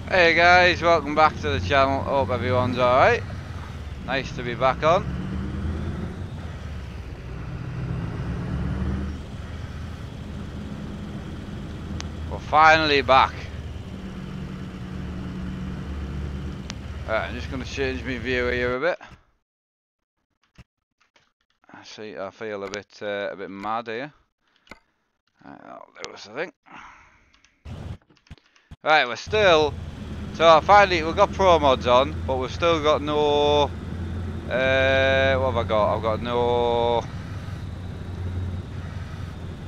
Hey guys, welcome back to the channel. Hope everyone's alright. Nice to be back on. We're finally back. Right, I'm just going to change my view here a bit. I feel a bit mad here. Right, that'll do us, I think. Right, we're still... So finally, we've got ProMods on, but we've still got no... what have I got? I've got no...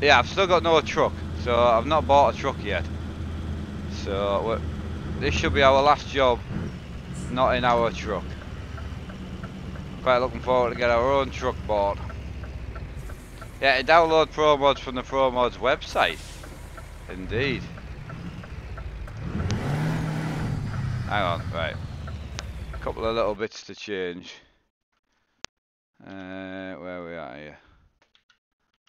Yeah, I've still got no truck. So I've not bought a truck yet. So this should be our last job, not in our truck. Quite looking forward to get our own truck bought. Yeah, download ProMods from the ProMods website. Indeed. Hang on, right. A couple of little bits to change. Where we are here.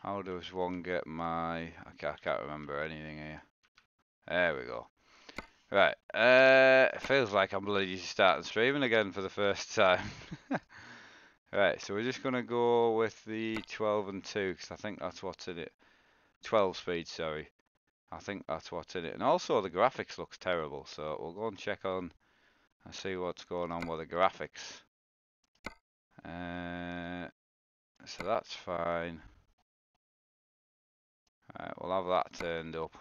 How does one get my... I can't remember anything here. There we go. Right. It feels like I'm bloody starting streaming again for the first time. Right, so we're just going to go with the 12 and 2 because I think that's what's in it. 12 speed, sorry. I think that's what's in it. And also the graphics looks terrible, so we'll go and check on and see what's going on with the graphics. So that's fine. Right, we'll have that turned up.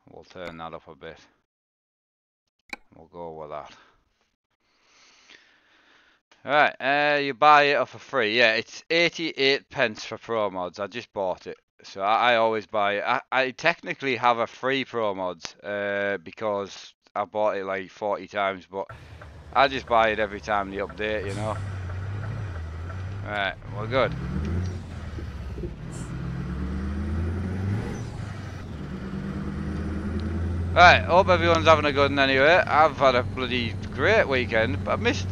We'll turn that up a bit. We'll go with that. Right, you buy it for free. Yeah, it's 88 pence for ProMods. I just bought it. So I always buy it. I technically have a free ProMods because I bought it like 40 times, but I just buy it every time they update, you know. Right, we're good. Right, hope everyone's having a good one anyway. I've had a bloody great weekend. I missed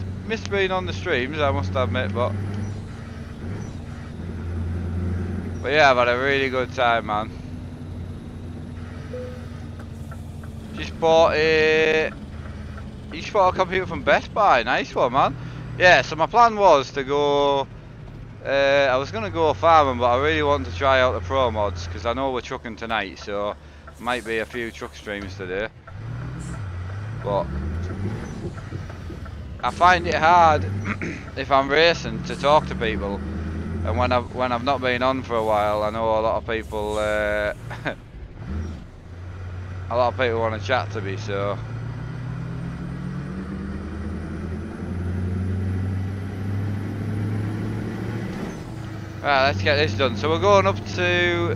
being on the streams, I must admit, but yeah, I've had a really good time, man. Just bought a computer from Best Buy. Nice one, man. Yeah, so my plan was to go... I was going to go farming, but I really want to try out the ProMods, because I know we're trucking tonight, so might be a few truck streams today. But I find it hard if I'm racing to talk to people, and when I've not been on for a while, I know a lot of people want to chat to me, so right, let's get this done. So we're going up to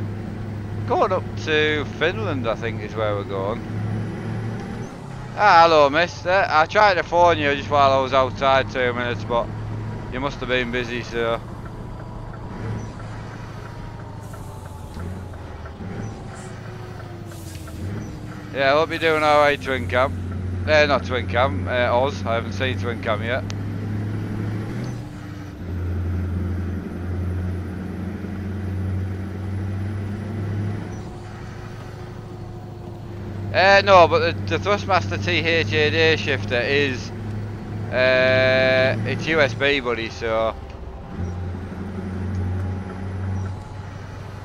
Finland, I think is where we're going. Ah, hello, miss. I tried to phone you just while I was outside 2 minutes, but you must have been busy, so... Yeah, I hope you're doing alright, Twin Cam. Not Twin Cam, Oz. I haven't seen Twin Cam yet. No, but the Thrustmaster THAD shifter is... it's USB, buddy, so...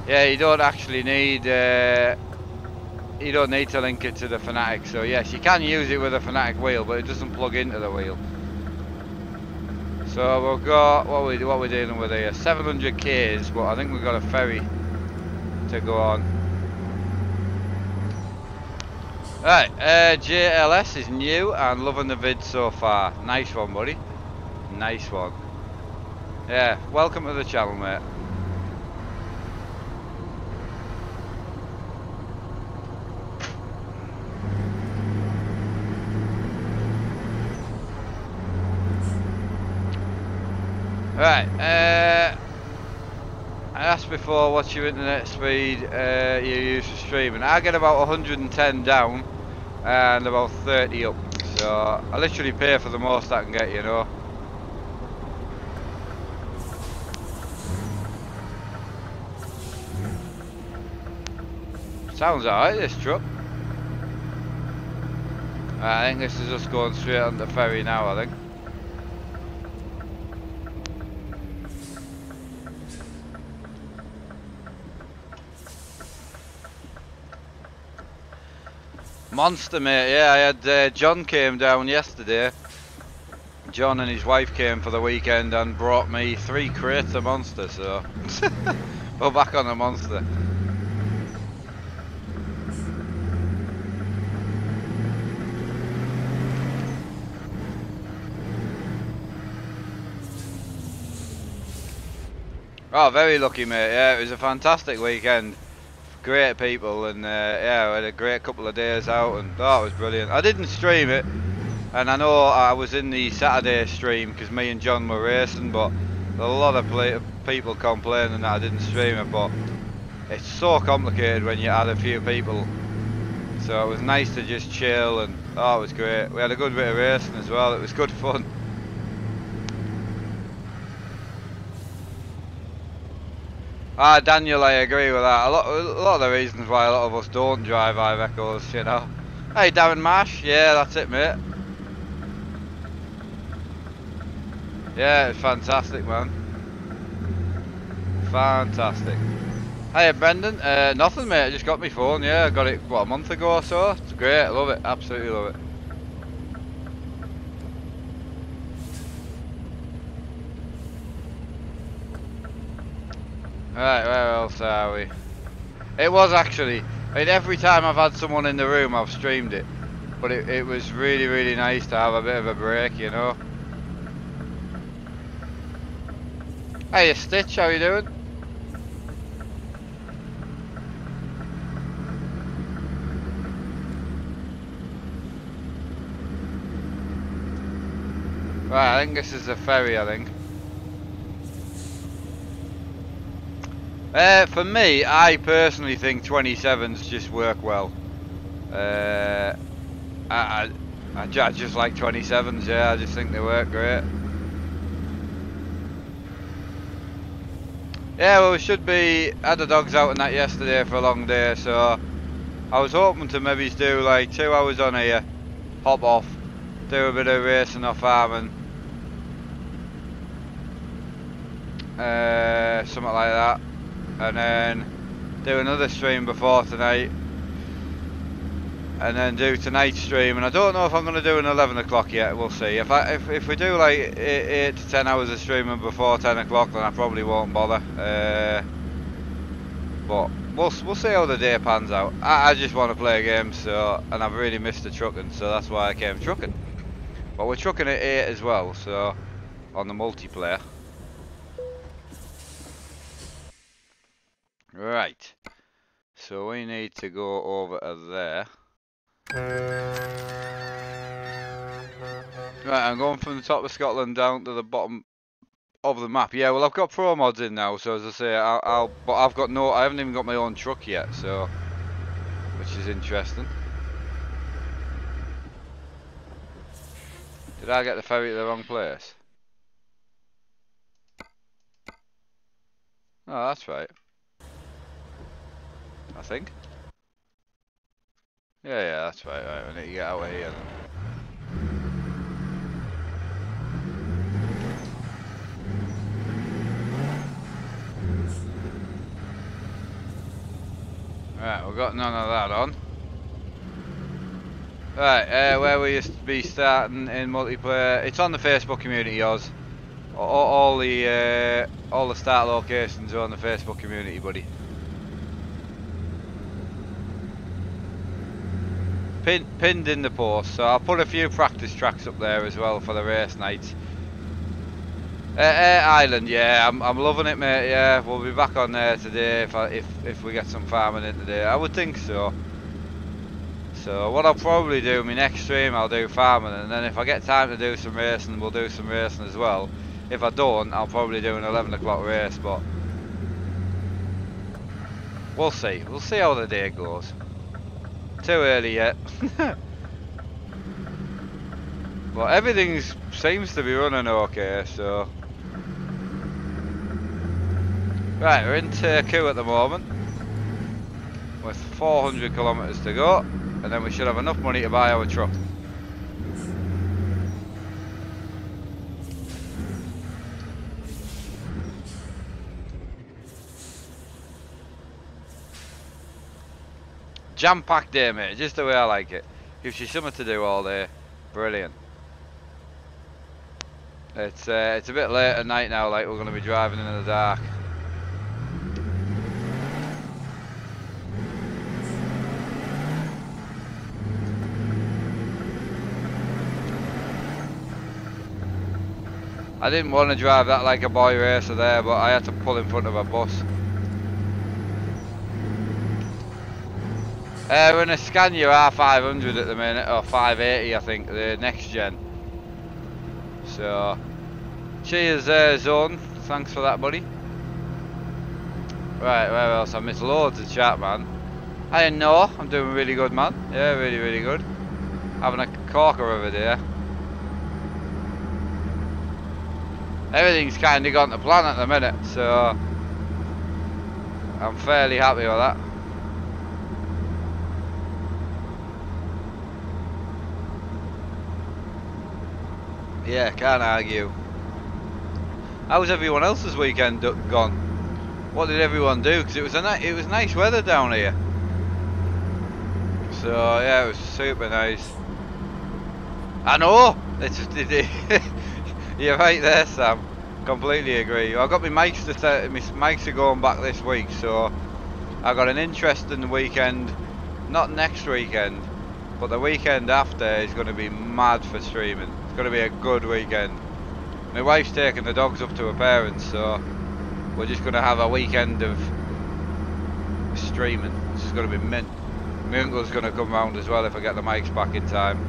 Yeah, you don't actually need... you don't need to link it to the Fanatic, so yes, you can use it with a Fanatic wheel, but it doesn't plug into the wheel. So we've got... What are we dealing with here? 700 Ks, but I think we've got a ferry to go on. Right, JLS is new and loving the vid so far. Nice one, buddy. Nice one. Yeah, welcome to the channel, mate. Right, I asked before what's your internet speed you use for streaming. I get about 110 down and about 30 up, so I literally pay for the most I can get, you know. Sounds alright, this truck. I think this is us going straight on the ferry now, I think. Monster, mate. Yeah, I had John came down yesterday. John and his wife came for the weekend and brought me 3 crates of Monster, so we're back on the Monster. Oh, very lucky, mate. Yeah, it was a fantastic weekend. Great people, and yeah, we had a great couple of days out, and oh, it was brilliant. I didn't stream it, and I know I was in the Saturday stream because me and John were racing, but a lot of people complaining that I didn't stream it, but it's so complicated when you add a few people, so it was nice to just chill, and oh, it was great. We had a good bit of racing as well. It was good fun. Ah, Daniel, I agree with that. A lot of the reasons why a lot of us don't drive Iveco's, you know. Hey, Darren Marsh, yeah, that's it, mate. Yeah, it's fantastic, man. Fantastic. Hey, Brendan. Nothing, mate. I just got my phone. Yeah, I got it what, a month ago or so. It's great. I love it. Absolutely love it. Right, where else are we? It was actually, I mean, every time I've had someone in the room I've streamed it, but it was really, really nice to have a bit of a break, you know. Hey Stitch, how you doing? Right, I think this is the ferry, I think. For me, I personally think 27s just work well. I just like 27s, yeah, I just think they work great. Yeah, well, we should be, had the dogs out and that yesterday for a long day, so I was hoping to maybe do like 2 hours on here, hop off, do a bit of racing or farming, something like that. And then do another stream before tonight, and then do tonight's stream. And I don't know if I'm going to do an 11 o'clock yet. We'll see. If we do like 8 to 10 hours of streaming before 10 o'clock, then I probably won't bother. But we'll see how the day pans out. I just want to play a game, so, and I've really missed the trucking, so that's why I came trucking. But we're trucking at 8 as well, so on the multiplayer. Right, so we need to go over to there. Right, I'm going from the top of Scotland down to the bottom of the map. Yeah, well, I've got ProMods in now, so as I say, but I haven't even got my own truck yet, so, which is interesting. Did I get the ferry to the wrong place? Oh, that's right. I think. Yeah, that's right. Right, we need to get out of here then. Right, we've got none of that on. Right, where we used to be starting in multiplayer. It's on the Facebook community, Oz. All the start locations are on the Facebook community, buddy. Pinned in the post, so I'll put a few practice tracks up there as well for the race nights. Island, yeah, I'm loving it, mate. Yeah, we'll be back on there today if we get some farming in today. I would think so. So what I'll probably do, my next stream, I'll do farming, and then if I get time to do some racing, we'll do some racing as well. If I don't, I'll probably do an 11 o'clock race, but we'll see. We'll see how the day goes. Too early yet. But everything seems to be running okay, so. Right, we're in tier 2 at the moment. with 400 kilometers to go, and then we should have enough money to buy our truck. Jam-packed day, mate, just the way I like it. Gives you something to do all day. Brilliant. It's a bit late at night now, like we're going to be driving in the dark. I didn't want to drive that like a boy racer there, but I had to pull in front of a bus. We're in a Scania R500 at the minute, or 580 I think, the next gen. So, cheers Zone, thanks for that buddy. Right, where else? I missed loads of chat, man. I didn't know, I'm doing really good, man. Yeah, really, really good. Having a corker over there. Everything's kind of gone to plan at the minute, so I'm fairly happy with that. Yeah, can't argue. How's everyone else's weekend gone? What did everyone do? Because it was nice weather down here. So yeah, it was super nice. I know. You're right there, Sam. Completely agree. I got my mics are going back this week, so I got an interesting weekend. Not next weekend, but the weekend after is going to be mad for streaming. It's going to be a good weekend. My wife's taking the dogs up to her parents, so we're just going to have a weekend of streaming. It's going to be mint. My uncle's going to come round as well if I get the mics back in time.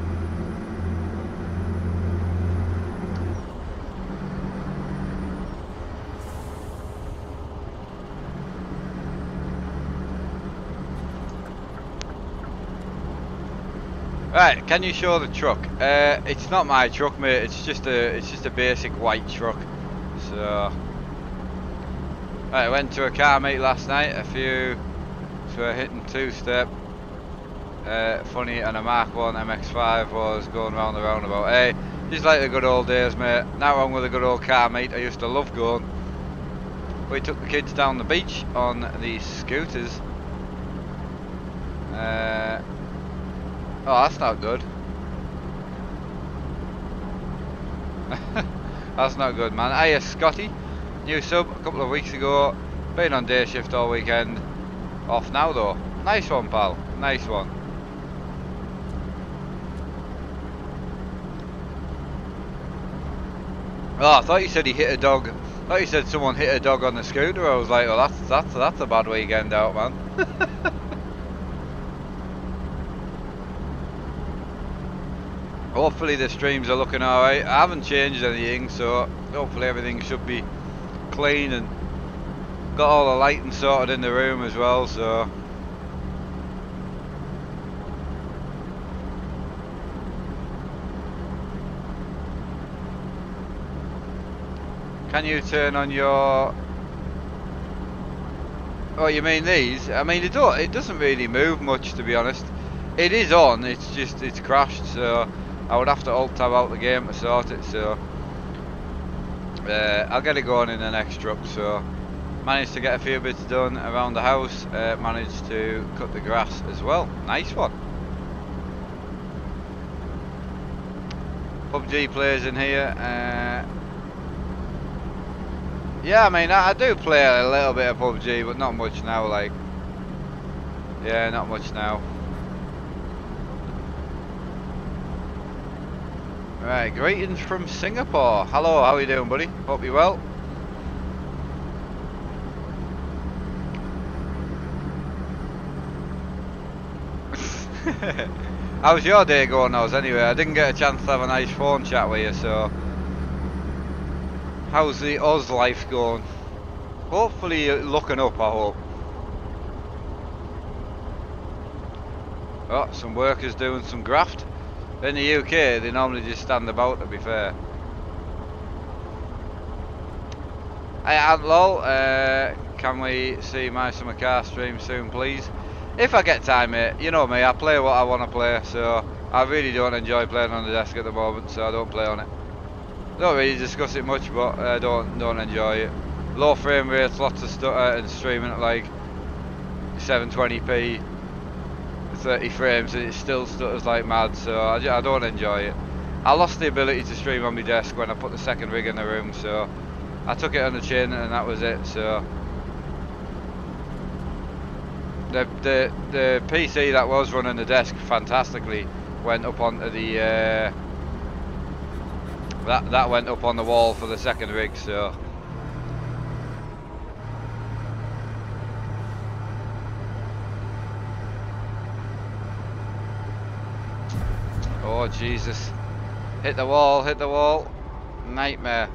Right, can you show the truck? It's not my truck, mate. It's just a basic white truck. So, right, I went to a car meet last night. So we're hitting two-step. Funny, and a Mark 1 MX-5 was going round the roundabout. Hey, just like the good old days, mate. Not wrong with a good old car meet. I used to love going. We took the kids down the beach on these scooters. Oh, that's not good. That's not good, man. Hiya, Scotty. New sub a couple of weeks ago. Been on day shift all weekend. Off now, though. Nice one, pal. Nice one. Oh, I thought you said he hit a dog. I thought you said someone hit a dog on the scooter. I was like, well, that's a bad weekend out, man. Hopefully the streams are looking alright. I haven't changed anything, so hopefully everything should be clean, and got all the lighting sorted in the room as well, so can you turn on your... Oh, you mean these? I mean, it doesn't really move much, to be honest. It is on, it's crashed, so I would have to alt tab out the game to sort it, so I'll get it going in the next truck. So managed to get a few bits done around the house, managed to cut the grass as well. Nice one. PUBG players in here. Yeah, I mean, I do play a little bit of PUBG, but not much now, like. Yeah, not much now. Right, greetings from Singapore. Hello, how are you doing, buddy? Hope you're well. How's your day going, Oz? Anyway, I didn't get a chance to have a nice phone chat with you, so how's the Oz life going? Hopefully you're looking up, I hope. Oh, some workers doing some graft. In the UK, they normally just stand about, to be fair. Hey, Lol, can we see my summer car stream soon, please? If I get time, mate, you know me, I play what I want to play, so I really don't enjoy playing on the desk at the moment, so I don't play on it. Don't really discuss it much, but I don't enjoy it. Low frame rates, lots of stutter, and streaming at like 720p, 30 frames, and it still stutters like mad, so I don't enjoy it. I lost the ability to stream on my desk when I put the second rig in the room, so I took it on the chin and that was it. So the PC that was running the desk fantastically went up onto the that went up on the wall for the second rig, so oh Jesus, hit the wall, nightmare.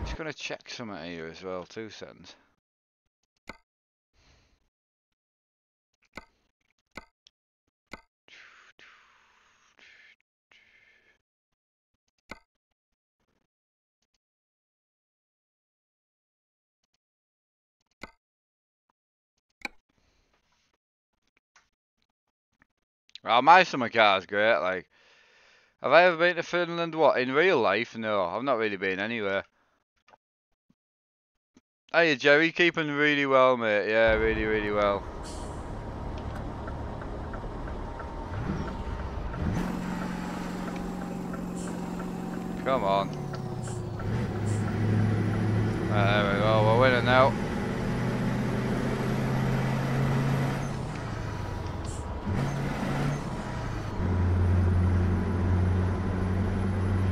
Just gonna check something here as well, 2 seconds. Well, my summer car's great, like, have I ever been to Finland? What, in real life? No, I've not really been anywhere. Hey Jerry, keeping really well, mate. Yeah, really, really well. Come on. There we go, we're winning now.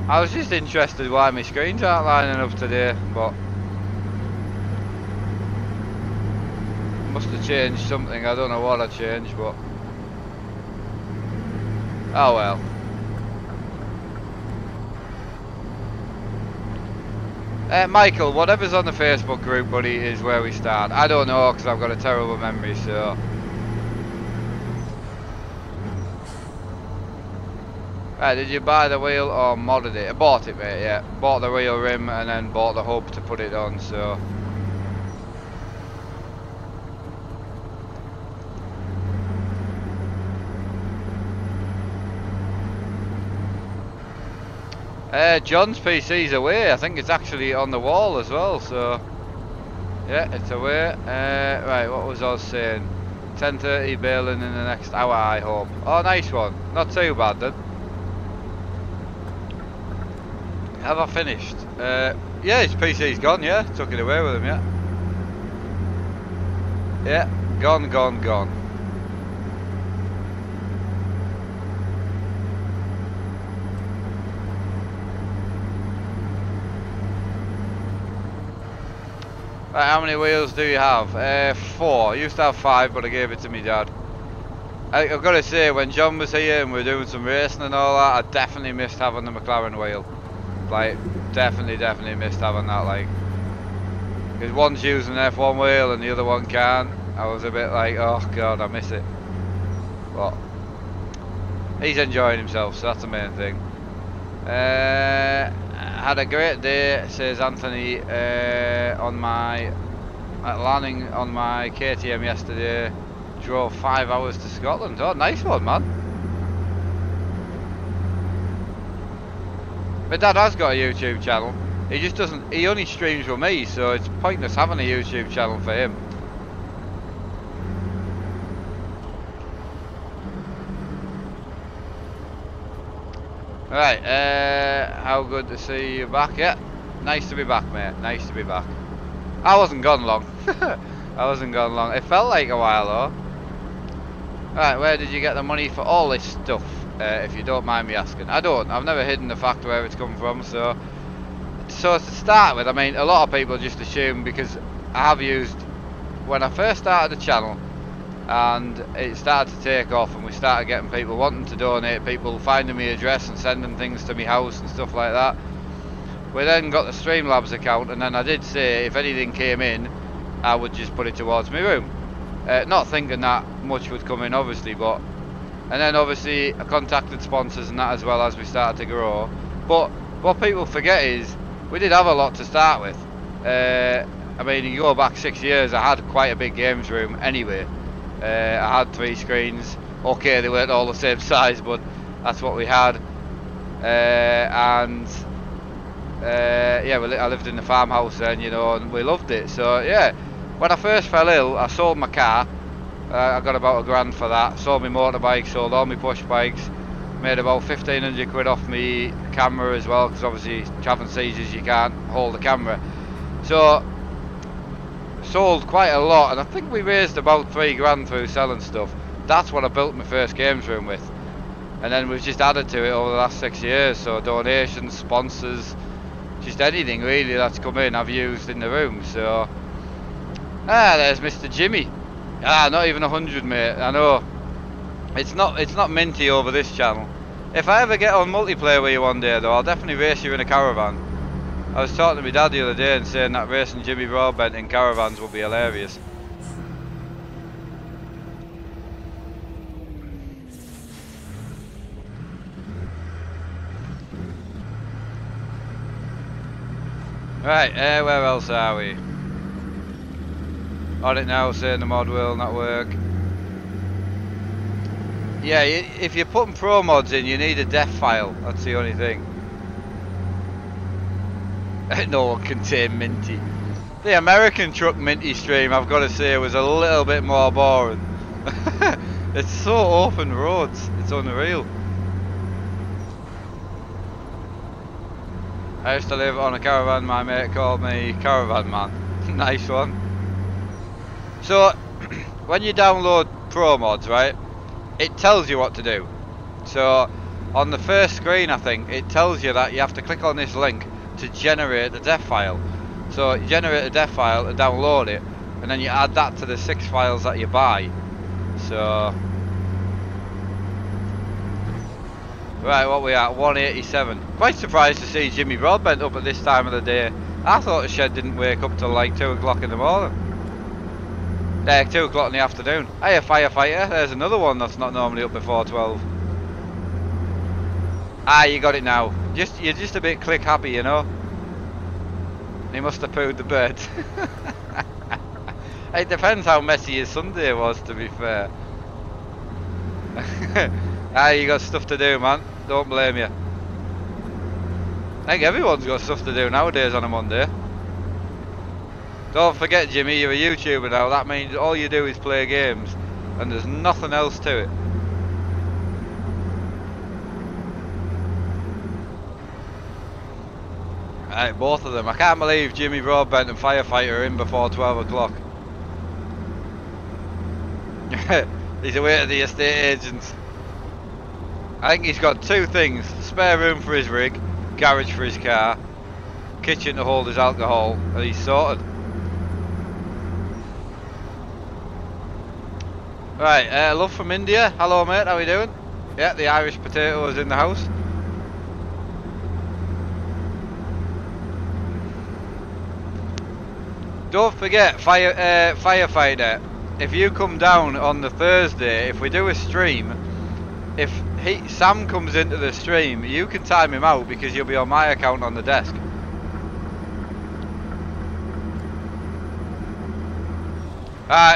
I was just interested why my screens aren't lining up today, but must have changed something. I don't know what I changed, but oh well. Michael, whatever's on the Facebook group, buddy, is where we start. I don't know, because I've got a terrible memory, so. Right, did you buy the wheel or modded it? I bought it, mate, yeah. Bought the wheel rim and then bought the hub to put it on, so. John's PC's away. I think it's actually on the wall as well, so yeah, it's away. Right, what was I saying? 10:30 bailing in the next hour, I hope. Oh, nice one. Not too bad then. Have I finished? Yeah, his PC's gone, yeah. Took it away with him, yeah. Yeah, gone. Right, how many wheels do you have? 4. I used to have 5, but I gave it to me dad. I've got to say, when John was here and we were doing some racing and all that, I definitely missed having the McLaren wheel. Like, definitely missed having that, like. Because one's using an F1 wheel and the other one can't. I was a bit like, oh god, I miss it. But he's enjoying himself, so that's the main thing. Had a great day, says Anthony, landing on my KTM yesterday. Drove 5 hours to Scotland. Oh, nice one, man. My dad has got a YouTube channel. He just doesn't, he only streams with me, so it's pointless having a YouTube channel for him. Right, how good to see you back. Yeah, nice to be back, mate. Nice to be back. I wasn't gone long. I wasn't gone long. It felt like a while though. Right, where did you get the money for all this stuff? If you don't mind me asking. I don't. I've never hidden the fact where it's come from. So to start with, I mean, a lot of people just assume because I have used, when I first started the channel, and it started to take off and we started getting people wanting to donate, people finding me address and sending things to me house and stuff like that. We then got the Streamlabs account, and then I did say if anything came in I would just put it towards my room, not thinking that much would come in obviously, but And then obviously I contacted sponsors and that as well as we started to grow. But what people forget is we did have a lot to start with. I mean, you go back 6 years, I had quite a big games room anyway. I had 3 screens. Okay, they weren't all the same size, but that's what we had. Yeah, I lived in the farmhouse then, you know, and we loved it. So yeah, when I first fell ill, I sold my car. I got about £1,000 for that. Sold my motorbike, sold all my push bikes. Made about 1,500 quid off me camera as well, because obviously having seizures you can't hold the camera. So sold quite a lot, and I think we raised about £3,000 through selling stuff. That's what I built my first games room with. And then we've just added to it over the last 6 years. So donations, sponsors, just anything really that's come in I've used in the room. So there's Mr. Jimmy. Not even 100, mate. I know it's not minty over this channel. If I ever get on multiplayer with you one day though, I'll definitely race you in a caravan. I was talking to my dad the other day and saying that racing Jimmy Broadbent in caravans would be hilarious. Right, where else are we? On it now, saying the mod will not work. Yeah, if you're putting ProMods in, you need a def file. That's the only thing. No one can say minty. The American truck minty stream, I've got to say, was a little bit more boring. It's so open roads, it's unreal. I used to live on a caravan, my mate called me Caravan Man. Nice one. So, when you download ProMods, right, it tells you what to do. So, on the first screen I think, it tells you that you have to click on this link to generate the def file. So, you generate a def file and download it, and then you add that to the 6 files that you buy. So, right, what we at? 187. Quite surprised to see Jimmy Broadbent up at this time of the day. I thought the shed didn't wake up till like 2 o'clock in the morning. 2 o'clock in the afternoon. Hey, a firefighter. There's another one that's not normally up before 12. You got it now. You're just a bit click happy, you know. He must have pooed the bed. It depends how messy his Sunday was, to be fair. You got stuff to do, man. Don't blame you. I think everyone's got stuff to do nowadays on a Monday. Don't forget, Jimmy, you're a YouTuber now. That means all you do is play games, and there's nothing else to it. Right, both of them. I can't believe Jimmy Broadbent and Firefighter are in before 12 o'clock. He's away at the estate agents. I think he's got 2 things: spare room for his rig, garage for his car, kitchen to hold his alcohol, and he's sorted. Right, love from India. Hello mate, how are you doing? Yeah, the Irish potato is in the house. Don't forget, Firefighter, if you come down on the Thursday, if we do a stream, if Sam comes into the stream, you can time him out because you'll be on my account on the desk.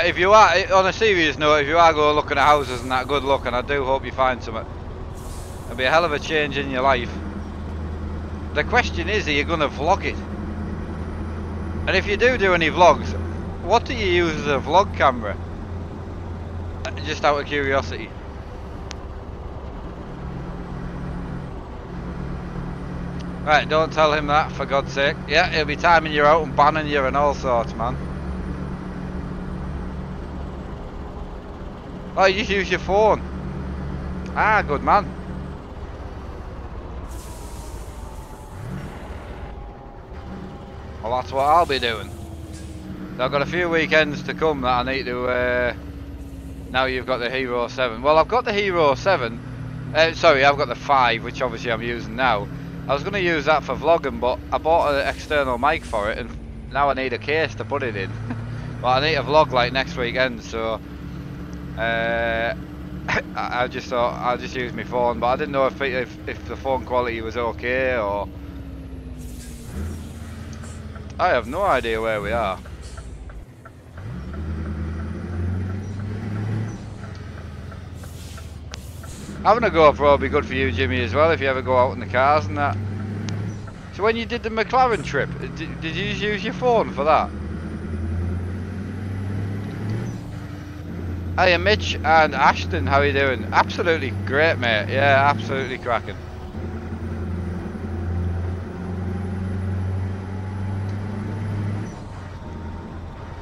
If you are, on a serious note, if you are going looking at houses and that, good luck, and I do hope you find something. It'll be a hell of a change in your life. The question is, are you going to vlog it? And if you do any vlogs, what do you use as a vlog camera? Just out of curiosity. Right, don't tell him that, for God's sake. Yeah, he'll be timing you out and banning you and all sorts, man. Oh, you just use your phone. Good man. Well, that's what I'll be doing. I've got a few weekends to come that I need to, now you've got the Hero 7. Well, I've got the Hero 7. Sorry, I've got the 5, which obviously I'm using now. I was going to use that for vlogging, but I bought an external mic for it, and now I need a case to put it in. But I need a vlog like next weekend, so I just thought I'll just use my phone, but I didn't know if the phone quality was okay or. I have no idea where we are. Having a GoPro would be good for you, Jimmy, as well, if you ever go out in the cars and that. So when you did the McLaren trip, did you use your phone for that? Hiya Mitch and Ashton, how are you doing? Absolutely great, mate. Yeah, absolutely cracking.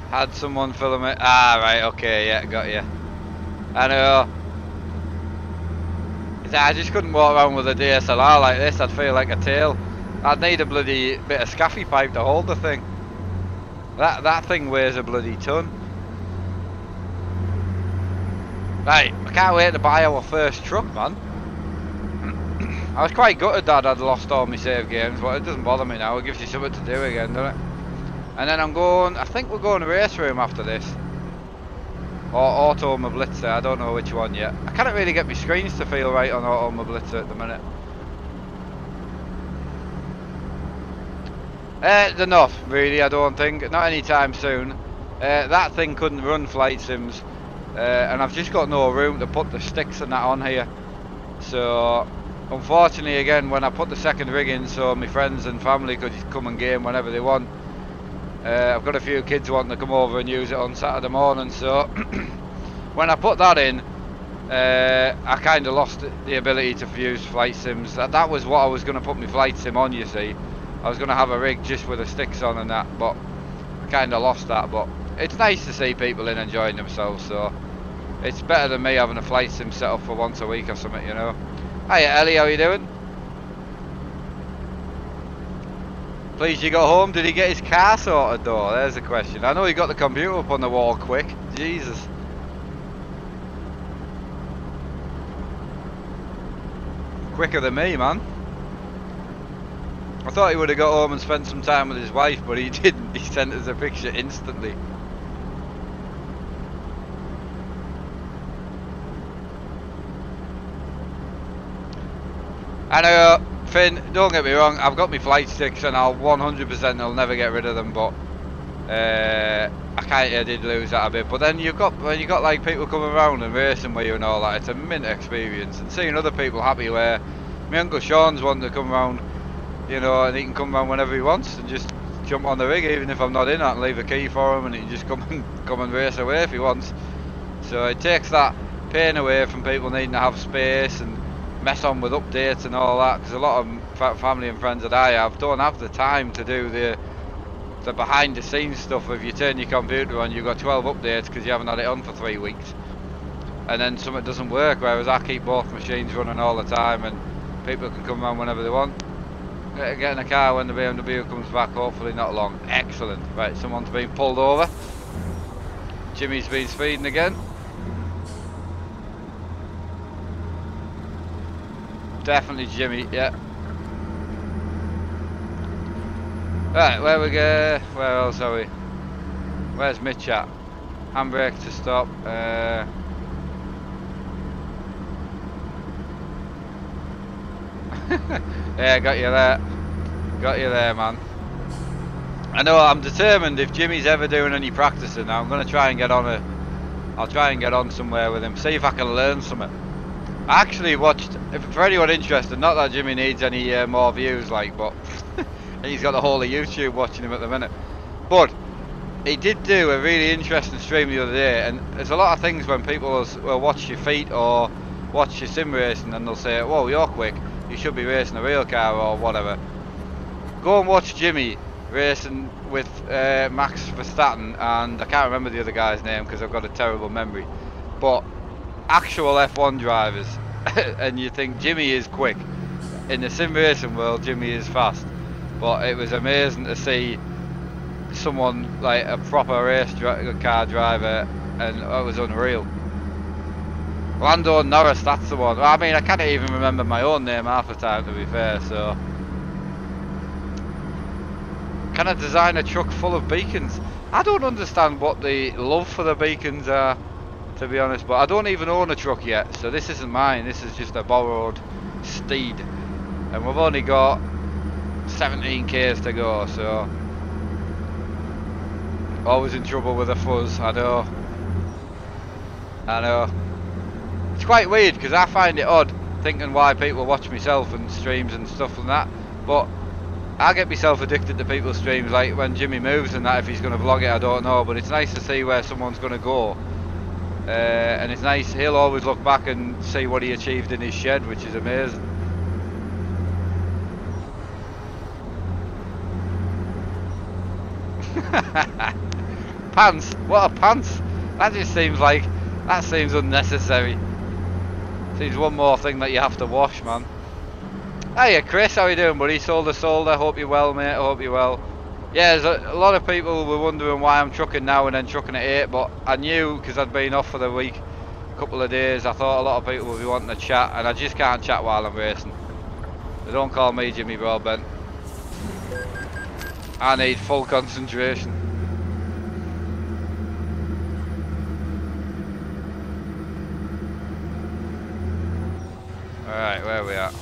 Had someone film it. Ah, right, okay, yeah, got you. I know. I just couldn't walk around with a DSLR like this, I'd feel like a tail. I'd need a bloody bit of scaffy pipe to hold the thing. That thing weighs a bloody ton. Right, I can't wait to buy our first truck, man. I was quite gutted that I'd lost all my save games, but it doesn't bother me now. It gives you something to do again, doesn't it? And then I think we're going to race room after this. Or Auto Mobility, I don't know which one yet. I can't really get my screens to feel right on Auto Mobility at the minute. They're not, really, I don't think. Not anytime soon. That thing couldn't run flight sims. And I've just got no room to put the sticks and that on here. So, unfortunately, again, when I put the second rig in so my friends and family could just come and game whenever they want, I've got a few kids wanting to come over and use it on Saturday morning, so when I put that in, I kind of lost the ability to use flight sims. That was what I was going to put my flight sim on, you see. I was going to have a rig just with the sticks on and that, but I kind of lost that. But it's nice to see people in enjoying themselves, so it's better than me having a flight sim set up for once a week or something, you know. Hiya Ellie, how you doing? Please, you got home? Did he get his car sorted though? There's the question. I know he got the computer up on the wall quick. Jesus. Quicker than me, man. I thought he would have got home and spent some time with his wife, but he didn't. He sent us a picture instantly. I know, Finn, don't get me wrong, I've got my flight sticks and I'll 100% I'll never get rid of them, but I did lose that a bit. But then when you got like people coming around and racing with you and all that, it's a mint experience. And seeing other people happy, where my Uncle Sean's wanting to come around, you know, and he can come around whenever he wants and just jump on the rig, even if I'm not in, I can leave a key for him and he can just come and race away if he wants. So it takes that pain away from people needing to have space and mess on with updates and all that, because a lot of family and friends that I have don't have the time to do the behind the scenes stuff. If you turn your computer on, you've got 12 updates because you haven't had it on for 3 weeks, and then something doesn't work, whereas I keep both machines running all the time and people can come around whenever they want. Get in a car when the BMW comes back, hopefully not long. Excellent. Right, someone's been pulled over. Jimmy's been speeding again. Definitely Jimmy, yeah. Right, where else are we? Where's Mitch at? Handbrake to stop. Yeah, got you there. Got you there, man. I know, I'm determined if Jimmy's ever doing any practicing, I'm going to try and get on I'll try and get on somewhere with him, see if I can learn something. I actually watched, for anyone interested, not that Jimmy needs any more views, like, but he's got the whole of YouTube watching him at the minute. But he did do a really interesting stream the other day, and there's a lot of things when people will watch your feet or watch your sim racing and they'll say, whoa, you're quick, you should be racing a real car or whatever. Go and watch Jimmy racing with Max Verstappen, and I can't remember the other guy's name because I've got a terrible memory, but actual F1 drivers, and you think Jimmy is quick. In the sim racing world, Jimmy is fast, but it was amazing to see someone like a proper race car driver, and it was unreal. Lando Norris, that's the one. I mean, I can't even remember my own name half the time, to be fair, so. Can I design a truck full of beacons? I don't understand what the love for the beacons are. to be honest. But I don't even own a truck yet, so this isn't mine. This is just a borrowed steed, and we've only got 17 k's to go. So always in trouble with a fuzz. I know. I know. It's quite weird because I find it odd thinking why people watch myself and streams and stuff like that, but I get myself addicted to people's streams, like when Jimmy moves and that. If he's going to vlog it, I don't know, but it's nice to see where someone's going to go, and it's nice. He'll always look back and see what he achieved in his shed, which is amazing. Pants? What are pants? That just seems like, that seems unnecessary. Seems one more thing that you have to wash, man. Hiya Chris, how you doing, buddy? Solder, hope you're well, mate. I hope you're well. Yeah, there's a lot of people were wondering why I'm trucking now and then trucking at 8, but I knew because I'd been off for the week, a couple of days, I thought a lot of people would be wanting to chat, and I just can't chat while I'm racing. They don't call me Jimmy Broadbent. I need full concentration. Alright, where are we at?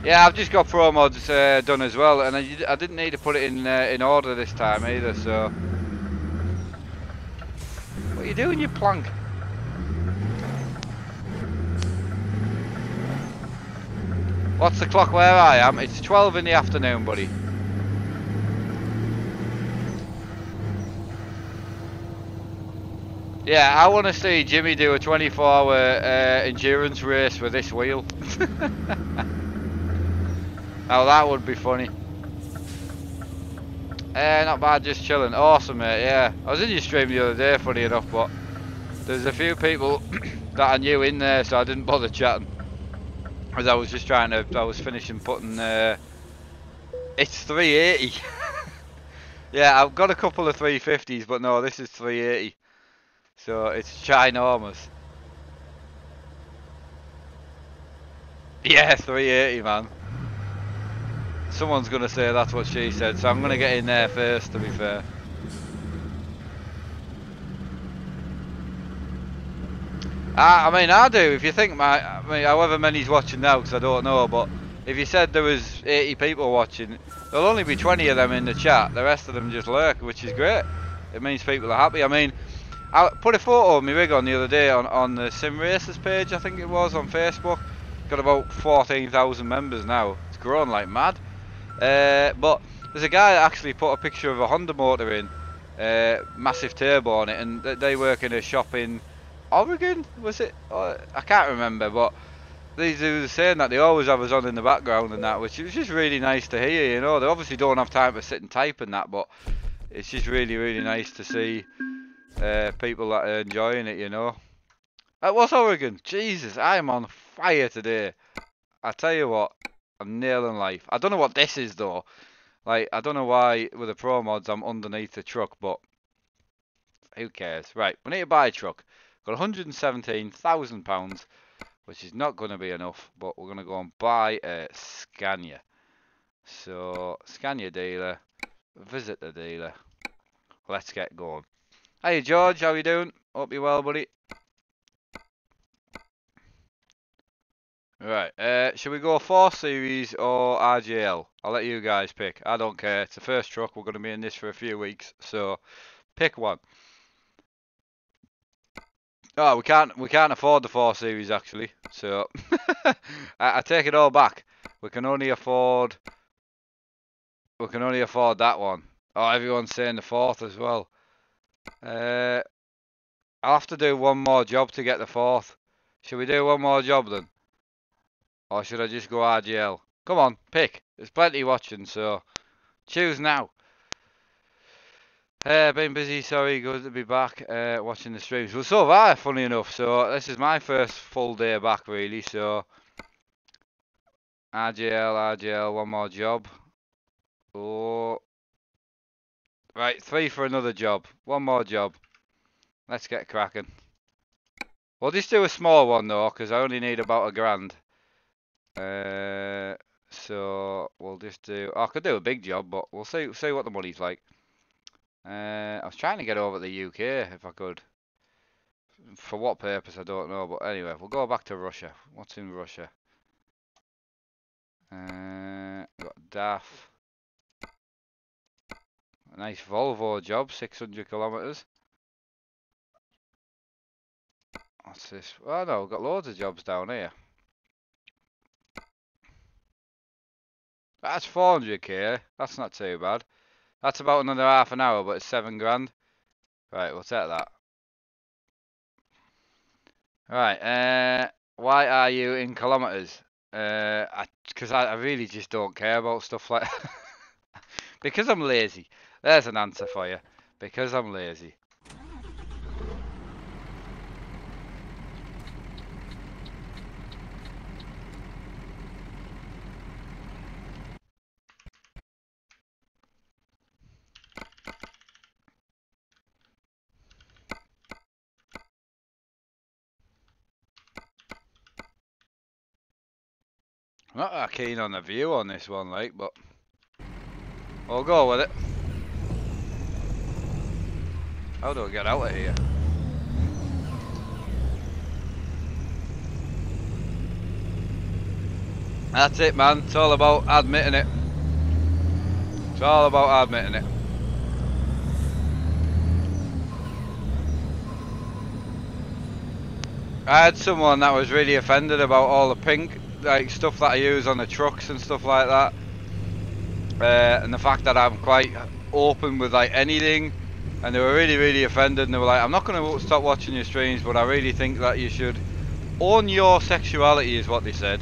Yeah, I've just got ProMods done as well, and I didn't need to put it in order this time either, so... What are you doing, you plank? What's the clock where I am? It's 12 in the afternoon, buddy. Yeah, I want to see Jimmy do a 24-hour endurance race with this wheel. Now that would be funny. Not bad, just chilling. Awesome, mate, yeah. I was in your stream the other day, funny enough, but there's a few people that I knew in there, so I didn't bother chatting. As I was just trying to, I was finishing putting, it's 380. Yeah, I've got a couple of 350s, but no, this is 380. So it's ginormous. Yeah, 380, man. Someone's going to say that's what she said, so I'm going to get in there first, to be fair. I mean, I do. If you think I mean, however many's watching now, because I don't know, but if you said there was 80 people watching, there'll only be 20 of them in the chat. The rest of them just lurk, which is great. It means people are happy. I mean, I put a photo of my rig on the other day on the Sim Racers page, I think it was, on Facebook. Got about 14,000 members now. It's grown like mad. But there's a guy that actually put a picture of a Honda motor in, massive turbo on it, and they work in a shop in Oregon, was it? I can't remember, but they were saying that they always have us on in the background and that, which is just really nice to hear, you know. They obviously don't have time to sit and type and that, but it's just really, really nice to see people that are enjoying it, you know. What's Oregon? Jesus, I am on fire today. I tell you what, I'm nailing life. I don't know what this is though. Like, I don't know why with the ProMods I'm underneath the truck, but who cares? Right, we need to buy a truck. Got £117,000, which is not going to be enough, but we're going to go and buy a Scania. So, Scania dealer, visit the dealer. Let's get going. Hey George, how you doing? Hope you're well, buddy. Right, should we go 4 Series or RGL? I'll let you guys pick. I don't care. It's the first truck. We're going to be in this for a few weeks, so pick one. Oh, we can't afford the 4 Series actually. So I take it all back. We can only afford that one. Oh, everyone's saying the 4th as well. I'll have to do one more job to get the 4th. Should we do one more job then? Or should I just go RGL? Come on, pick. There's plenty watching, so choose now. Been busy, sorry, good to be back watching the streams. Well, so have I, funny enough, so this is my first full day back, really, so RGL, one more job. Oh, right, 3 for another job. One more job. Let's get cracking. We'll just do a small one, though, because I only need about £1,000. So we'll just do. Oh, I could do a big job, but we'll see what the money's like. I was trying to get over to the UK if I could. For what purpose, I don't know. But anyway, we'll go back to Russia. What's in Russia? Got DAF. A nice Volvo job, 600 kilometers. What's this? Oh no, we've got loads of jobs down here. That's 400k. That's not too bad. That's about another half an hour, but it's 7 grand. Right, we'll take that. Right, why are you in kilometers? Because I really just don't care about stuff like because I'm lazy. There's an answer for you. Because I'm lazy. I'm not that keen on the view on this one, like, but we'll go with it. How do I get out of here? That's it, man. It's all about admitting it. It's all about admitting it. I had someone that was really offended about all the pink, like, stuff that I use on the trucks and stuff like that. And the fact that I'm quite open with, like, anything. And they were really, really offended. And they were like, I'm not going to stop watching your streams, but I really think that you should own your sexuality, is what they said.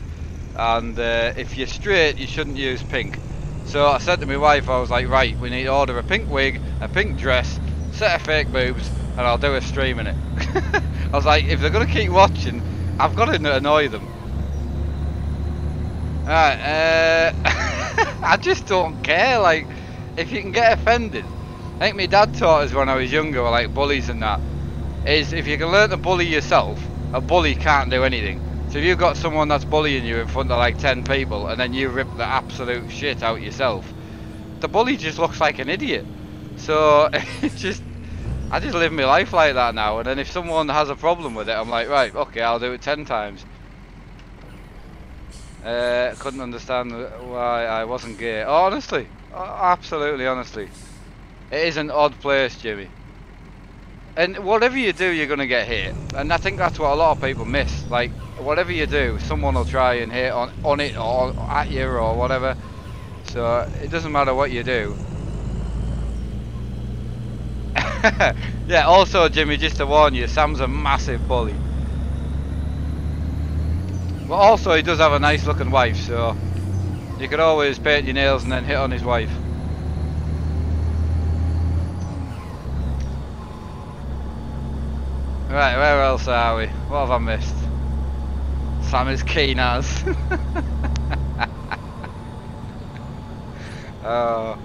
And if you're straight, you shouldn't use pink. So I said to my wife, I was like, right, we need to order a pink wig, a pink dress, set of fake boobs, and I'll do a stream in it. I was like, if they're going to keep watching, I've got to annoy them. Alright, I just don't care, like, if you can get offended. I think my dad taught us when I was younger, like bullies and that, is if you can learn to bully yourself, a bully can't do anything. So if you've got someone that's bullying you in front of like 10 people and then you rip the absolute shit out yourself, the bully just looks like an idiot. So I just live my life like that now, and then if someone has a problem with it, I'm like, right, okay, I'll do it 10 times. Couldn't understand why I wasn't gay. Honestly, absolutely honestly. It is an odd place, Jimmy. And whatever you do, you're going to get hit. And I think that's what a lot of people miss. Like, whatever you do, someone will try and hit on it or at you or whatever. So, it doesn't matter what you do. Yeah, also, Jimmy, just to warn you, Sam's a massive bully. But also, he does have a nice looking wife, so you could always paint your nails and then hit on his wife. Right, where else are we? What have I missed? Sam is keen as. Oh.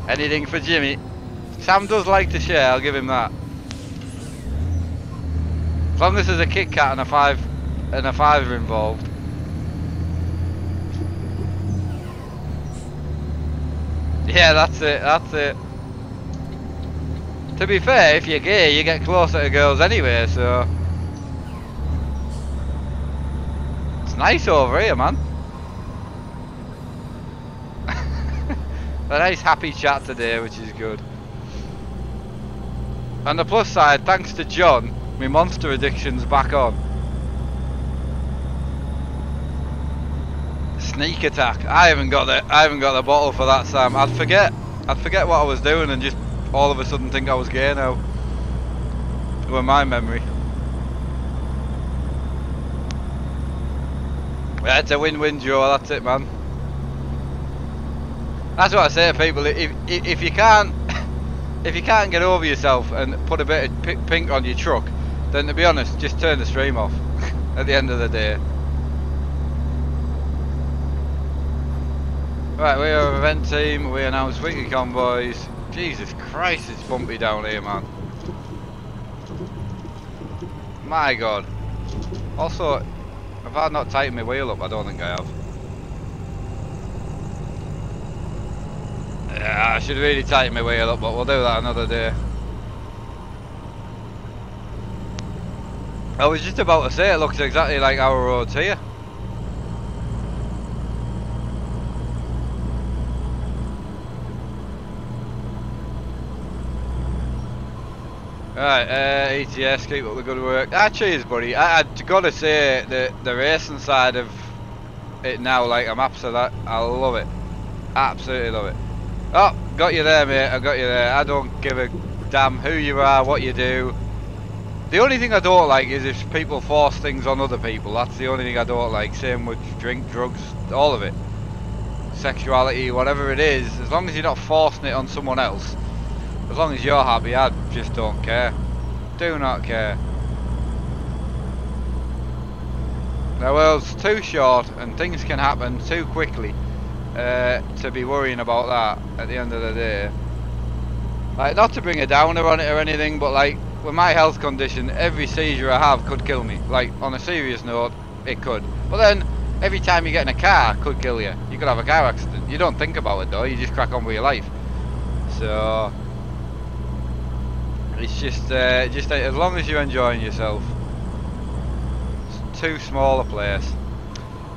Anything for Jimmy? Sam does like to share, I'll give him that. As long as there's a Kit Kat and a fiver involved. Yeah, that's it, that's it. To be fair, if you're gay, you get closer to girls anyway, so... It's nice over here, man. A nice happy chat today, which is good. On the plus side, thanks to John, my monster addiction's back on. Sneak attack. I haven't got the bottle for that, Sam. I'd forget what I was doing and just all of a sudden think I was gay now. With my memory. Yeah, it's a win-win, Joe. That's it, man. That's what I say to people. If you can't get over yourself and put a bit of pink on your truck, then to be honest, just turn the stream off. At the end of the day. Right, we are event team. We announced weekly convoys. Jesus Christ, it's bumpy down here, man. My God. Also, have I not tightened my wheel up? I don't think I have. Yeah, I should really tighten my wheel up, but we'll do that another day. I was just about to say, it looks exactly like our roads here. Right, ETS, keep up the good work. Ah, cheers, buddy. I've got to say, the racing side of it now, like, I'm absolutely, I love it. Absolutely love it. Oh, got you there, mate. I got you there. I don't give a damn who you are, what you do. The only thing I don't like is if people force things on other people. That's the only thing I don't like. Same with drink, drugs, all of it. Sexuality, whatever it is. As long as you're not forcing it on someone else. As long as you're happy, I just don't care. Do not care. The world's too short and things can happen too quickly to be worrying about that at the end of the day. Like, not to bring a downer on it or anything, but like, with my health condition, every seizure I have could kill me. Like, on a serious note, it could. But then, every time you get in a car, it could kill you. You could have a car accident. You don't think about it though, you just crack on with your life. So, it's just as long as you're enjoying yourself. It's too small a place.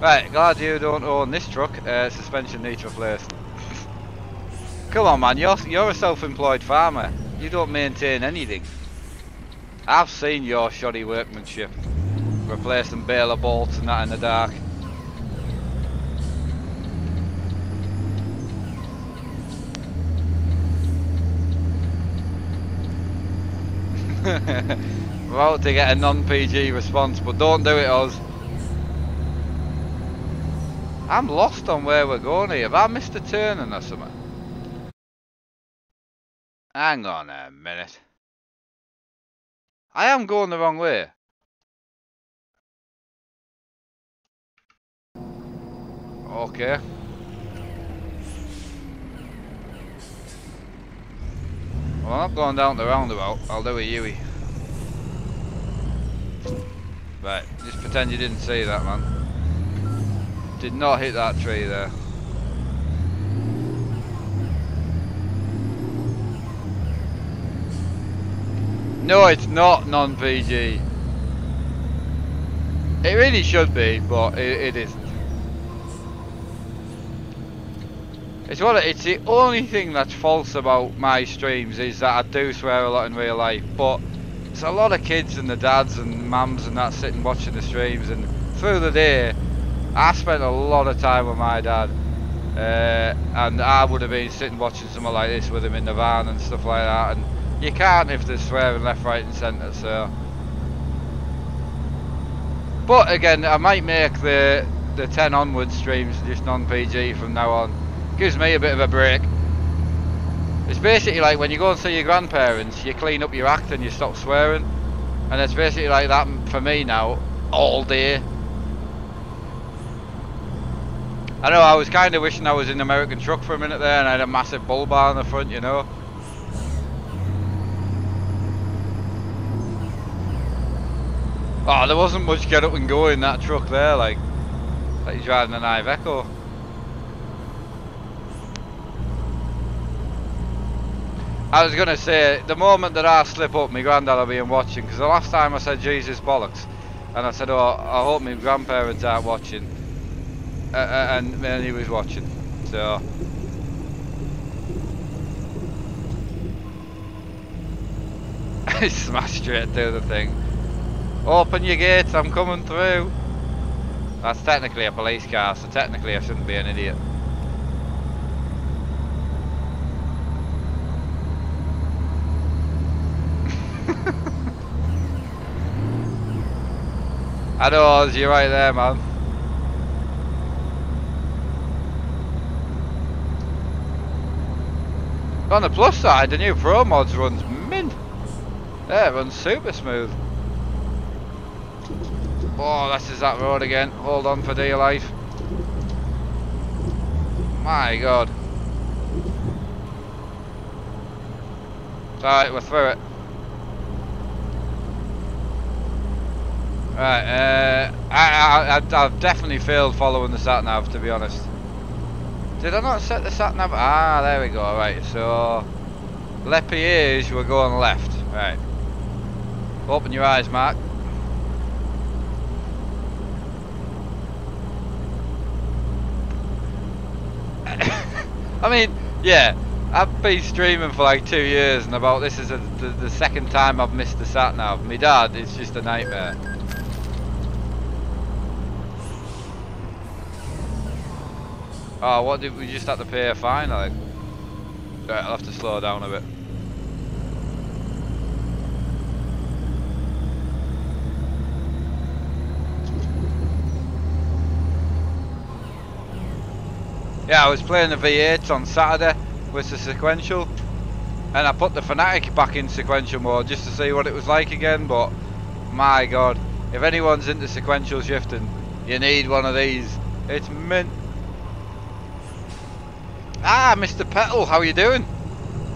Right, glad you don't own this truck. Suspension needs replaced. Come on, man, you're a self-employed farmer. You don't maintain anything. I've seen your shoddy workmanship. Replacing baler bolts and that in the dark. We're about to get a non-PG response, but don't do it, Oz. I'm lost on where we're going here. Have I missed a turning or something? Hang on a minute. I am going the wrong way. Okay. Well, I'm not going down the roundabout. I'll do a Yui. Right, just pretend you didn't see that, man. Did not hit that tree there. No, it's not non-PG. It really should be, but it isn't. It's the only thing that's false about my streams is that I do swear a lot in real life, but there's a lot of kids and the dads and mums and that sitting watching the streams, and through the day I spent a lot of time with my dad, and I would have been sitting watching something like this with him in the van and stuff like that, and you can't if they're swearing left, right and centre, so. But again, I might make the 10 onward streams just non-PG from now on. Gives me a bit of a break. It's basically like when you go and see your grandparents, you clean up your act and you stop swearing. And it's basically like that for me now, all day. I know, I was kind of wishing I was in American truck for a minute there and I had a massive bull bar on the front, you know. Oh, there wasn't much get up and go in that truck there, like you're driving an Iveco. I was gonna say, the moment that I slip up, my granddad will be watching, because the last time I said Jesus bollocks, and I said, oh, I hope my grandparents aren't watching, and he was watching, so. He smashed straight through the thing. Open your gates, I'm coming through. That's technically a police car, so technically I shouldn't be an idiot. I know, Oz, you're right there, man. On the plus side, the new ProMods runs mint. Yeah, it runs super smooth. Oh, this is that road again. Hold on for dear life. My God. Alright, we're through it. Right, I've definitely failed following the sat nav, to be honest. Did I not set the sat nav? Ah, there we go. Right, so Lepiage, we're going left. Right. Open your eyes, Mark. I mean, yeah, I've been streaming for like 2 years, and about this is the second time I've missed the sat nav. My dad, it's just a nightmare. Oh, what did we just have to pay a fine? Like, right, I'll have to slow down a bit. Yeah, I was playing the V8 on Saturday with the sequential, and I put the Fanatic back in sequential mode just to see what it was like again, but my god, if anyone's into sequential shifting, you need one of these. It's mint. Ah, Mr. Petal, how you doing?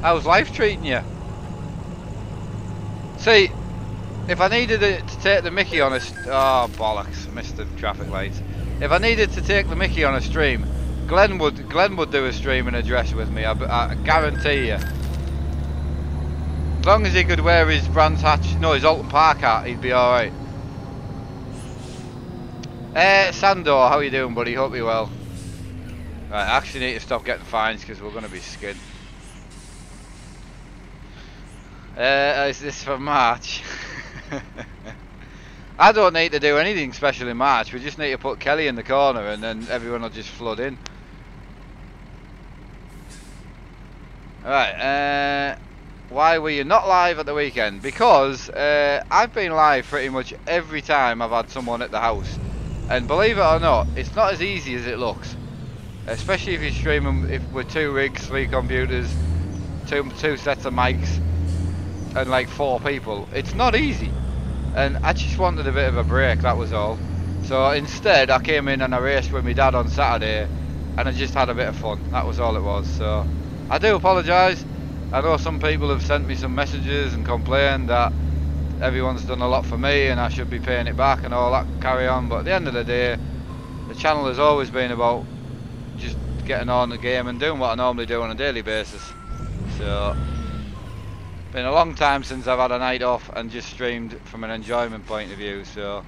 How's life treating you? See, if I needed it to take the mickey on a... Oh, bollocks, missed the traffic lights. If I needed to take the mickey on a stream, Glenn would do a stream and address with me, I guarantee you. As long as he could wear his Brands Hatch, no, his Alton Park hat, he'd be alright. Sandor, how you doing, buddy? Hope you're well. Right, I actually need to stop getting fines because we're going to be skinned. Is this for March? I don't need to do anything special in March, we just need to put Kelly in the corner and then everyone will just flood in. Alright, why were you not live at the weekend? Because I've been live pretty much every time I've had someone at the house. And believe it or not, it's not as easy as it looks. Especially if you're streaming with 2 rigs, 3 computers, two sets of mics, and like 4 people. It's not easy. And I just wanted a bit of a break, that was all. So instead I came in and I raced with my dad on Saturday, and I just had a bit of fun. That was all it was. So I do apologise. I know some people have sent me some messages and complained that everyone's done a lot for me and I should be paying it back and all that carry on, but at the end of the day, the channel has always been about just getting on the game and doing what I normally do on a daily basis. So been a long time since I've had a night off and just streamed from an enjoyment point of view. So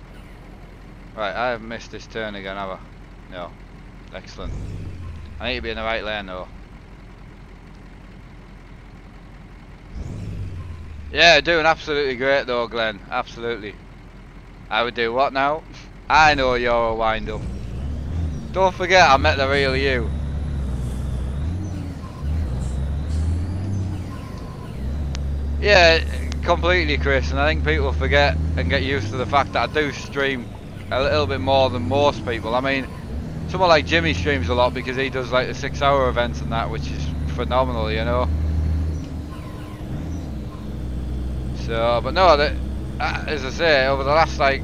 right, I haven't missed this turn again, have I? No. Excellent. I need to be in the right lane though. Yeah, doing absolutely great though, Glenn. Absolutely. I would do what now? I know you're a wind-up. Don't forget I met the real you. Yeah, completely, Chris, and I think people forget and get used to the fact that I do stream a little bit more than most people. I mean, someone like Jimmy streams a lot because he does like the 6-hour events and that, which is phenomenal, you know. So, but no, as I say, over the last like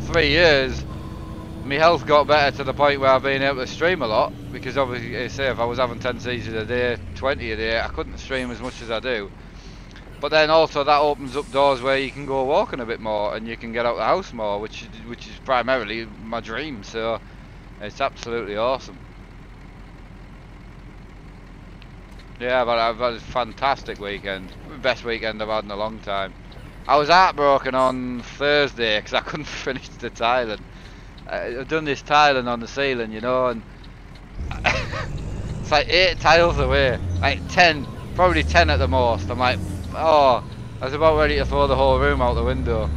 3 years, my health got better to the point where I've been able to stream a lot, because obviously, as I say, if I was having 10 seasons a day, 20 a day, I couldn't stream as much as I do. But then also that opens up doors where you can go walking a bit more and you can get out the house more, which is primarily my dream. So it's absolutely awesome. Yeah, but I've had a fantastic weekend. Best weekend I've had in a long time. I was heartbroken on Thursday because I couldn't finish the tiling. I've done this tiling on the ceiling, you know, and it's like 8 tiles away, like 10, probably 10 at the most. I'm like, oh, I was about ready to throw the whole room out the window.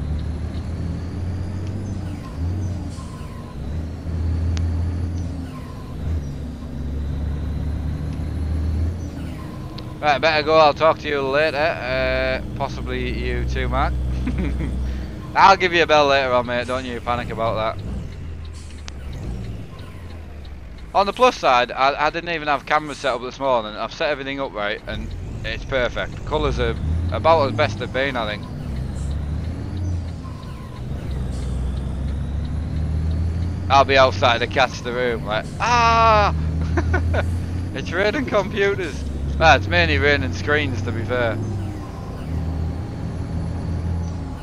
Right, better go. I'll talk to you later. Possibly you too, Mark. I'll give you a bell later on, mate. Don't you panic about that. On the plus side, I didn't even have cameras set up this morning. I've set everything up right, and it's perfect. The colours are about as best they've been, I think. I'll be outside to catch the room, like, ah! It's raining computers. Well, it's mainly raining screens, to be fair.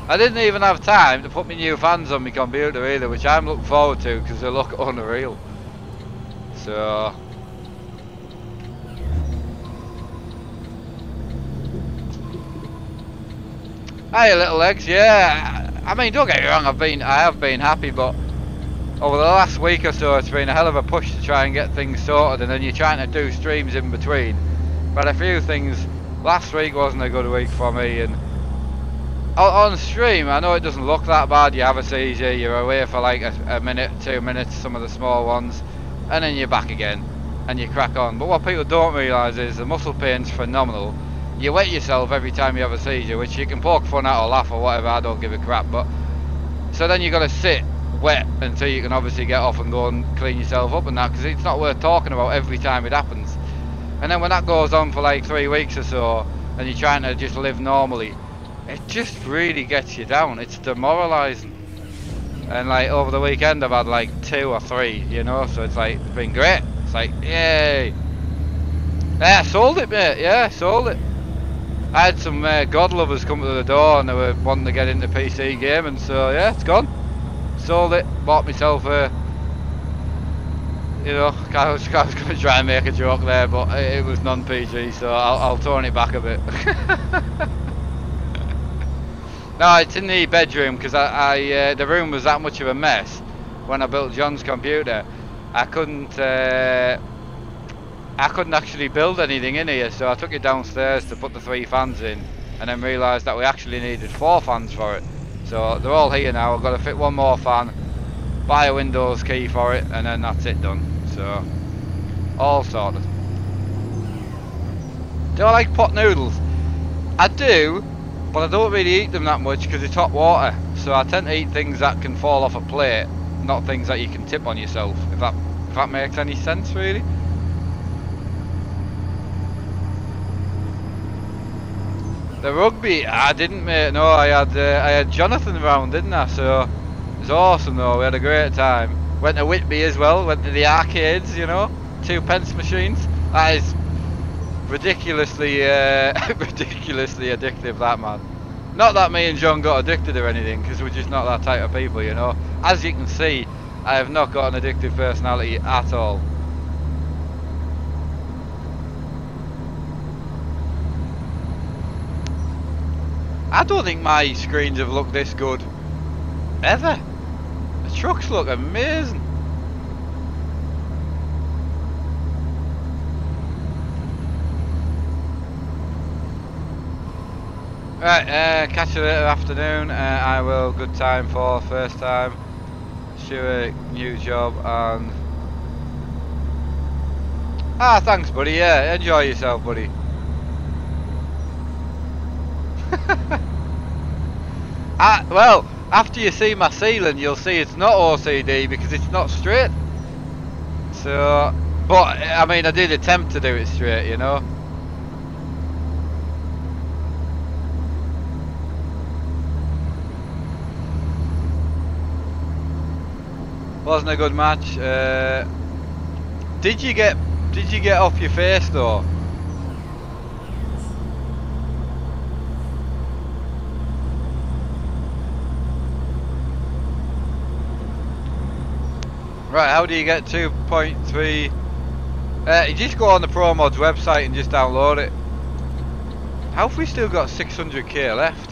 I didn't even have time to put my new fans on my computer either, which I'm looking forward to because they look unreal. So, Hey, little legs, yeah. I mean, don't get me wrong, I have been happy, but over the last week or so, it's been a hell of a push to try and get things sorted, and then you're trying to do streams in between. But a few things, last week wasn't a good week for me, and on stream, I know it doesn't look that bad. You have a seizure, you're away for like a minute, 2 minutes, some of the small ones, and then you're back again, and you crack on. But what people don't realise is the muscle pain's phenomenal. You wet yourself every time you have a seizure, which you can poke fun at or laugh or whatever, I don't give a crap, but so then you got to sit wet until you can obviously get off and go and clean yourself up and that, because it's not worth talking about every time it happens. And then when that goes on for like 3 weeks or so, and you're trying to just live normally, it just really gets you down. It's demoralising. And like over the weekend I've had like 2 or 3, you know, so it's like, it's been great. It's like, yay. Yeah, sold it, mate. Yeah, sold it. I had some God lovers come to the door and they were wanting to get into PC gaming, so yeah, it's gone. Sold it, bought myself a, you know, I was going to try and make a joke there, but it was non-PG, so I'll tone it back a bit. No, it's in the bedroom because the room was that much of a mess when I built John's computer. I couldn't actually build anything in here, so I took it downstairs to put the 3 fans in, and then realised that we actually needed 4 fans for it. So they're all here now. I've got to fit 1 more fan, buy a Windows key for it, and then that's it done. So all sorted. Do I like pot noodles? I do, but I don't really eat them that much because it's hot water. So I tend to eat things that can fall off a plate, not things that you can tip on yourself. If that makes any sense, really. The rugby, I didn't, mate. No, I had Jonathan around, didn't I? So it was awesome though. We had a great time. Went to Whitby as well. Went to the arcades, you know, 2p machines. That is ridiculously, ridiculously addictive, that man. Not that me and John got addicted or anything, because we're just not that type of people, you know. As you can see, I have not got an addictive personality at all. I don't think my screens have looked this good ever. The trucks look amazing. Right, catch you later afternoon. I will, good time for first time. Sure, new job and... Ah, thanks buddy, yeah, enjoy yourself buddy. Well, after you see my ceiling, you'll see it's not OCD because it's not straight. So, but I mean, I did attempt to do it straight, you know. Wasn't a good match. Did you get off your face though? Right, how do you get 2.3? You just go on the ProMods website and just download it. How have we still got 600k left?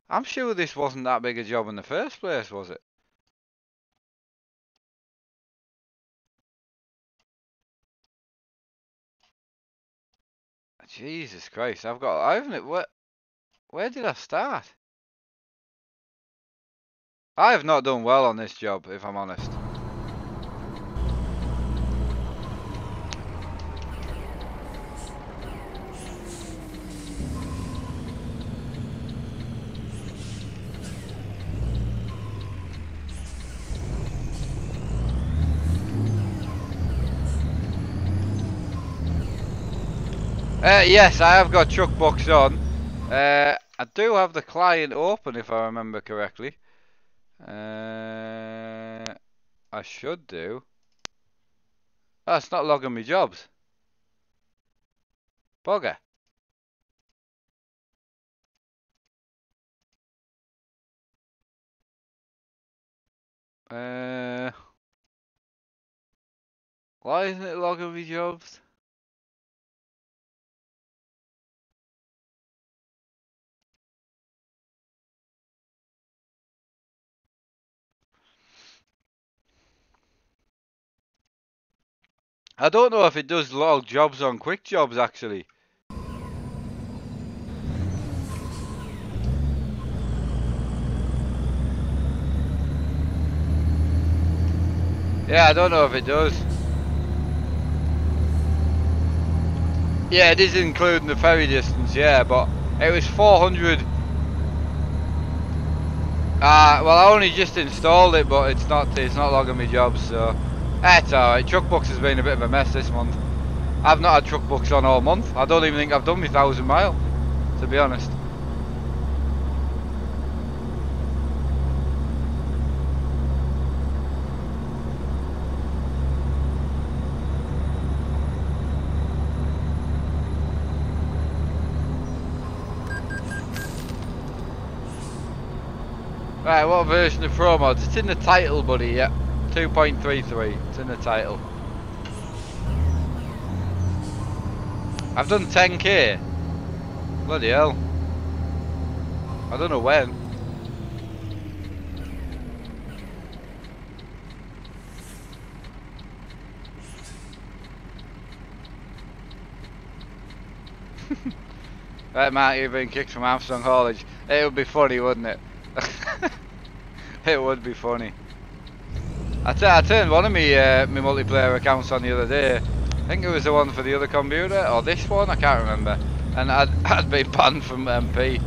I'm sure this wasn't that big a job in the first place, was it? Jesus Christ, I haven't, where did I start? I have not done well on this job, if I'm honest. Yes, I have got truck box on. I do have the client open, if I remember correctly. I should do. Oh, it's not logging me jobs. Bugger. Why isn't it logging me jobs? I don't know if it does log jobs on quick jobs actually. Yeah, I don't know if it does. Yeah, it is including the ferry distance, yeah, but it was 400. Well, I only just installed it, but it's not logging me jobs, so that's alright. Truckbooks has been a bit of a mess this month. I've not had truckbooks on all month. I don't even think I've done my 1,000 mile, to be honest. Right, what version of ProMods? It's in the title, buddy, yeah. 2.33, it's in the title. I've done 10k. Bloody hell. I don't know when. Right, Mark, you've been kicked from Armstrong Haulage. It would be funny, wouldn't it? It would be funny. I turned one of my multiplayer accounts on the other day. I think it was the one for the other computer, or this one, I can't remember. And I'd been banned from MP.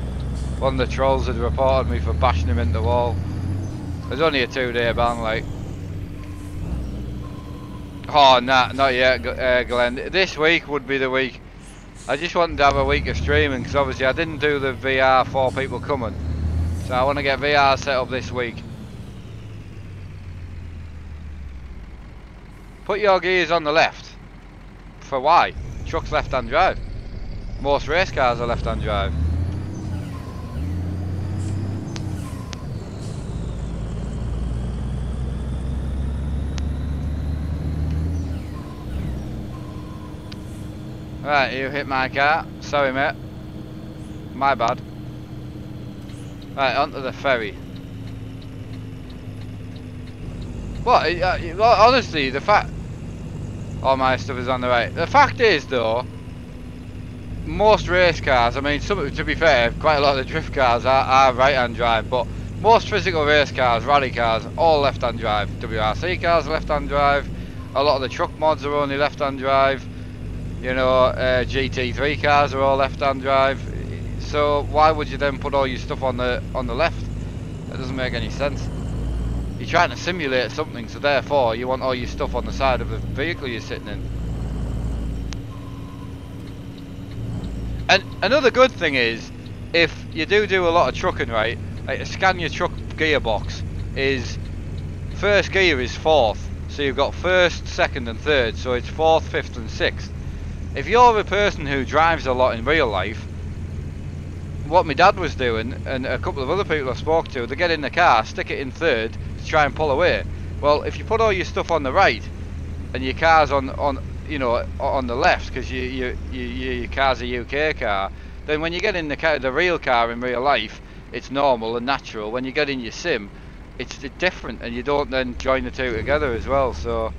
One of the trolls had reported me for bashing him into the wall. It was only a 2-day ban, like. Oh, nah, not yet, Glenn. This week would be the week. I just wanted to have a week of streaming, because obviously I didn't do the VR for people coming. So I want to get VR set up this week. Put your gears on the left. For why? Truck's left-hand drive. Most race cars are left-hand drive. Right, you hit my car. Sorry, mate. My bad. Right, onto the ferry. What? Honestly, the fact... All my stuff is on the right. The fact is, though, most race cars, I mean, to be fair, quite a lot of the drift cars are right-hand drive, but most physical race cars, rally cars, all left-hand drive. WRC cars are left-hand drive. A lot of the truck mods are only left-hand drive. You know, GT3 cars are all left-hand drive. So why would you then put all your stuff on the left? That doesn't make any sense. You're trying to simulate something, so therefore you want all your stuff on the side of the vehicle you're sitting in. And another good thing is, if you do a lot of trucking, right, like a Scania truck gearbox is, first gear is fourth, so you've got first, second and third, so it's fourth, fifth and sixth. If you're a person who drives a lot in real life, what my dad was doing, and a couple of other people I spoke to, they get in the car, stick it in third to try and pull away. Well, if you put all your stuff on the right and your car's on you know, on the left, because your car's a UK car, then when you get in the real car in real life, it's normal and natural. When you get in your sim, it's different, and you don't then join the two together as well. So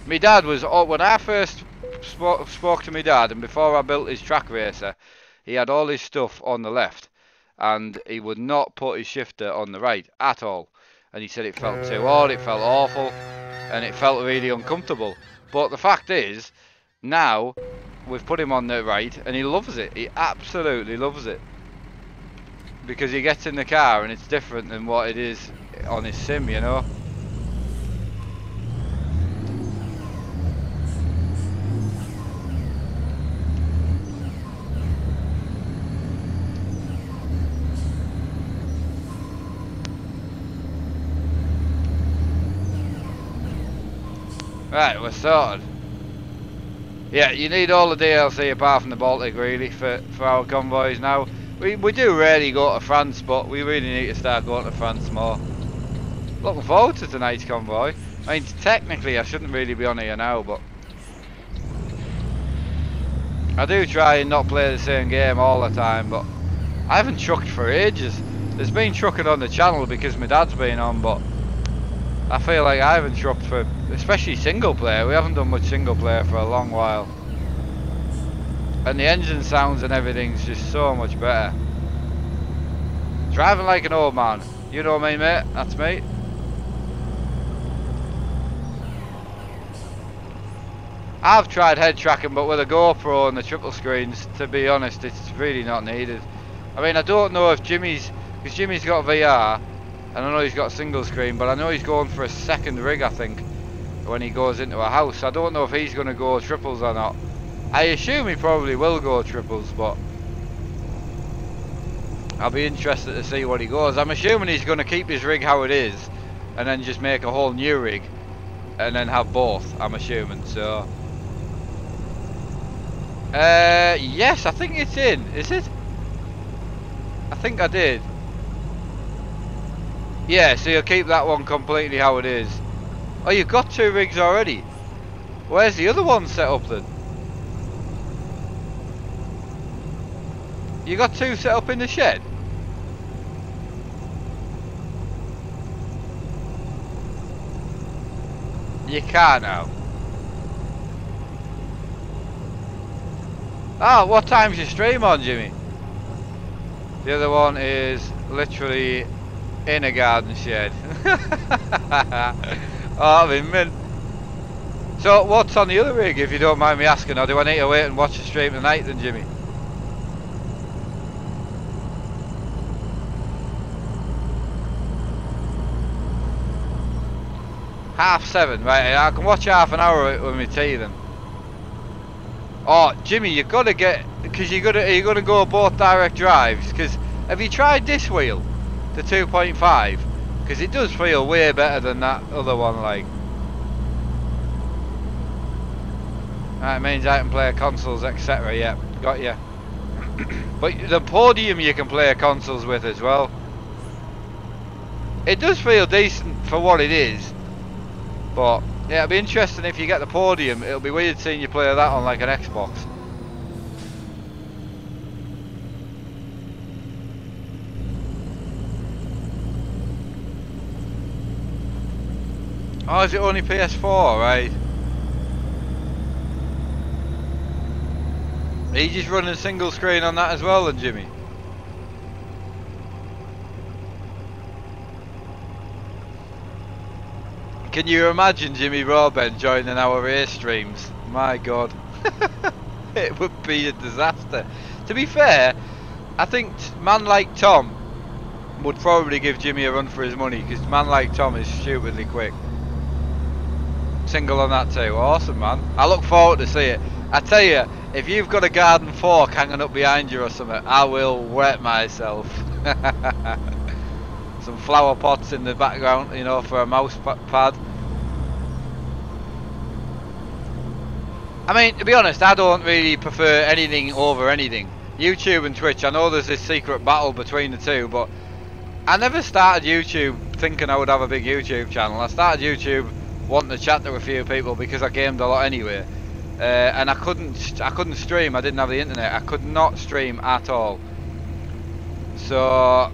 my dad was, when I first spoke to my dad, and before I built his track racer, he had all his stuff on the left, and he would not put his shifter on the right at all. And he said it felt too hard, it felt awful, and it felt really uncomfortable. But the fact is, now we've put him on the right, and he loves it. He absolutely loves it, because he gets in the car and it's different than what it is on his sim, you know. Right, we're sorted. Yeah, you need all the DLC apart from the Baltic, really, for our convoys now. We do rarely go to France, but we really need to start going to France more. Looking forward to tonight's convoy. I mean, technically I shouldn't really be on here now, but I do try and not play the same game all the time, but I haven't trucked for ages. There's been trucking on the channel because my dad's been on, but I feel like I haven't trucked for especially single player. We haven't done much single player for a long while. And the engine sounds and everything's just so much better. Driving like an old man. You know me, mate. That's me. I've tried head tracking, but with a GoPro and the triple screens, to be honest, it's really not needed. I mean, I don't know if Jimmy's, because Jimmy's got VR, and I know he's got single screen, but I know he's going for a second rig, I think, when he goes into a house. I don't know if he's going to go triples or not. I assume he probably will go triples, but I'll be interested to see what he goes. I'm assuming he's going to keep his rig how it is, and then just make a whole new rig, and then have both, I'm assuming, so... yes, I think it's in. Is it? I think I did. Yeah, so you'll keep that one completely how it is. Oh, you've got 2 rigs already. Where's the other one set up then? You got 2 set up in the shed? You can't now. Oh, what time's your stream on, Jimmy? The other one is literally in a garden shed. Oh, I mean, mint. So, what's on the other rig, if you don't mind me asking, or do I need to wait and watch the stream tonight then, Jimmy? Half 7, right? I can watch half an hour with my tea then. Oh, Jimmy, you've got to get, because you're going to go both direct drives. Because have you tried this wheel, the 2.5? Because it does feel way better than that other one, like. That means I can play consoles, etc. Yeah, got you. But the podium you can play consoles with as well. It does feel decent for what it is. But yeah, it'll be interesting if you get the podium. It'll be weird seeing you play that on like an Xbox. Oh, is it only PS4, right? Are you just running single screen on that as well then, Jimmy? Can you imagine Jimmy Broadbent joining our race streams? My God. It would be a disaster. To be fair, I think man like Tom would probably give Jimmy a run for his money, because man like Tom is stupidly quick. Single on that too. Awesome, man. I look forward to see it. I tell you, if you've got a garden fork hanging up behind you or something, I will wet myself. Some flower pots in the background, you know, for a mouse pad. I mean, to be honest, I don't really prefer anything over anything. YouTube and Twitch, I know there's this secret battle between the two, but I never started YouTube thinking I would have a big YouTube channel. I started YouTube wanting to chat to a few people because I gamed a lot anyway. And I couldn't stream, I didn't have the internet. I could not stream at all. So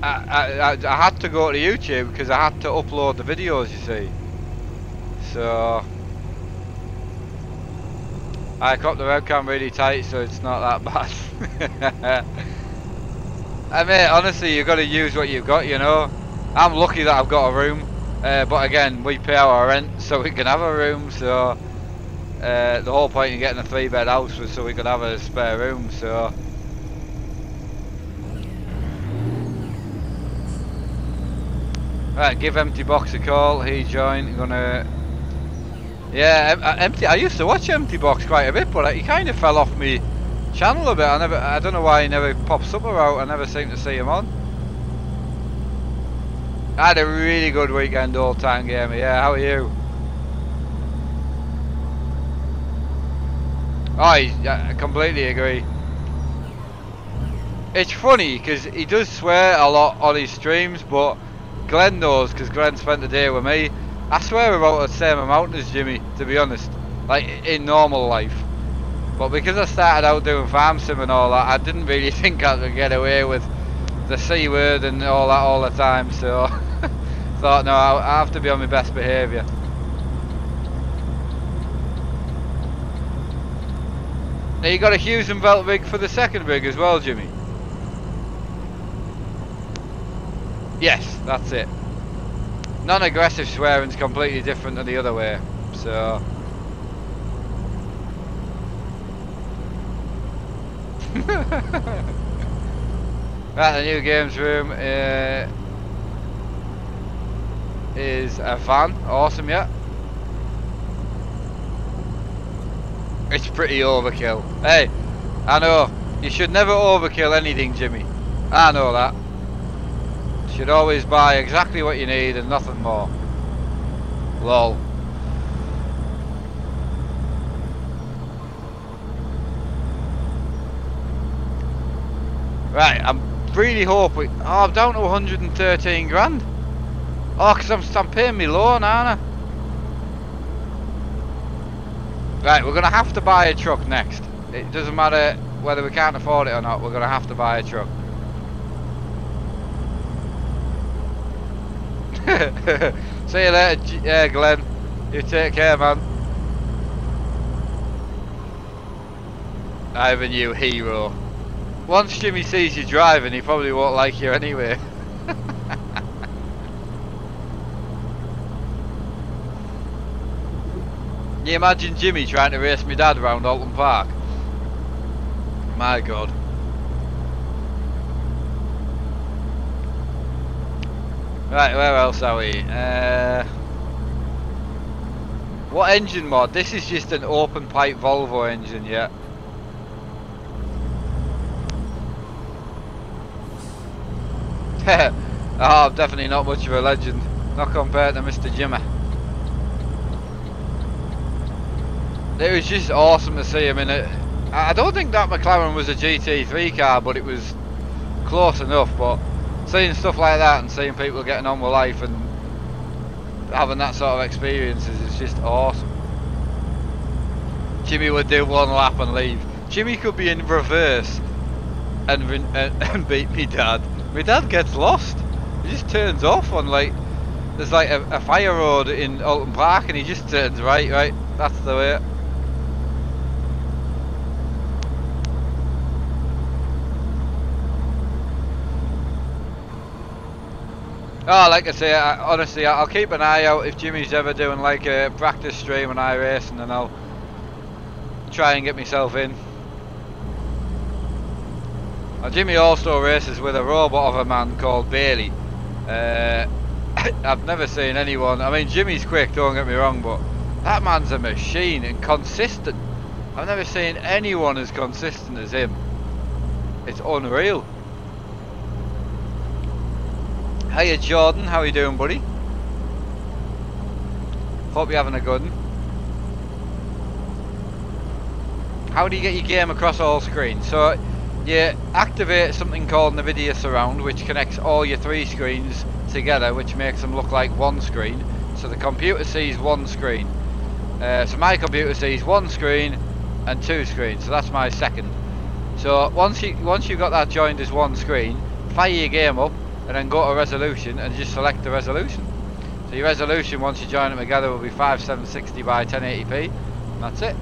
I had to go to YouTube because I had to upload the videos, you see. So I got the webcam really tight, so it's not that bad. I mean, honestly, you've got to use what you've got, you know. I'm lucky that I've got a room, but again, we pay our rent so we can have a room. So the whole point in getting a 3-bed house was so we could have a spare room. So. Right, give Empty Box a call. He joined. Gonna. Yeah, Empty. I used to watch Empty Box quite a bit, but he kind of fell off me channel a bit. I don't know why he never pops up about. I never seem to see him on. I had a really good weekend, Old Time Gamer. Yeah, how are you? Oh, I completely agree. It's funny because he does swear a lot on his streams, but Glenn knows because Glenn spent the day with me. I swear about the same amount as Jimmy, to be honest, like in normal life. But because I started out doing farm sim and all that, I didn't really think I could get away with the C word and all that all the time. So thought, no, I have to be on my best behaviour. Now you got a Hughes and Belt rig for the second rig as well, Jimmy? Yes, that's it. Non-aggressive swearing's completely different than the other way, so... Right, the new games room is a van. Awesome, yeah. It's pretty overkill. Hey, I know. You should never overkill anything, Jimmy. I know that. You should always buy exactly what you need and nothing more. Lol. Right, I'm really hoping... Oh, I'm down to 113 grand. Oh, because I'm paying me loan, aren't I? Right, we're going to have to buy a truck next. It doesn't matter whether we can't afford it or not, we're going to have to buy a truck. See you later, Glenn. You take care, man. I have a new hero. Once Jimmy sees you driving, he probably won't like you anyway. Can you imagine Jimmy trying to race my dad around Alton Park? My God. Right, where else are we? What engine mod? This is just an open pipe Volvo engine, yeah. Oh, I'm definitely not much of a legend. Not compared to Mr. Jimmy. It was just awesome to see him in it. I don't think that McLaren was a GT3 car, but it was close enough. But seeing stuff like that and seeing people getting on with life and having that sort of experiences is just awesome. Jimmy would do one lap and leave. Jimmy could be in reverse and beat me dad. My dad gets lost. He just turns off on like, there's like a fire road in Alton Park and he just turns right, that's the way. Oh, like I say, honestly, I'll keep an eye out if Jimmy's ever doing like a practice stream on iRacing, and I'll try and get myself in. Now, Jimmy also races with a robot of a man called Bailey. I've never seen anyone, I mean Jimmy's quick, don't get me wrong, but that man's a machine and consistent. I've never seen anyone as consistent as him. It's unreal. Hiya Jordan, how you doing, buddy? Hope you're having a good one. How do you get your game across all screens? So you activate something called NVIDIA Surround, which connects all your 3 screens together, which makes them look like one screen. So the computer sees one screen. So my computer sees one screen and 2 screens, so that's my second. So once you've got that joined as one screen, fire your game up and then go to resolution and just select the resolution. So your resolution, once you join them together, will be 5760 by 1080p, and that's it.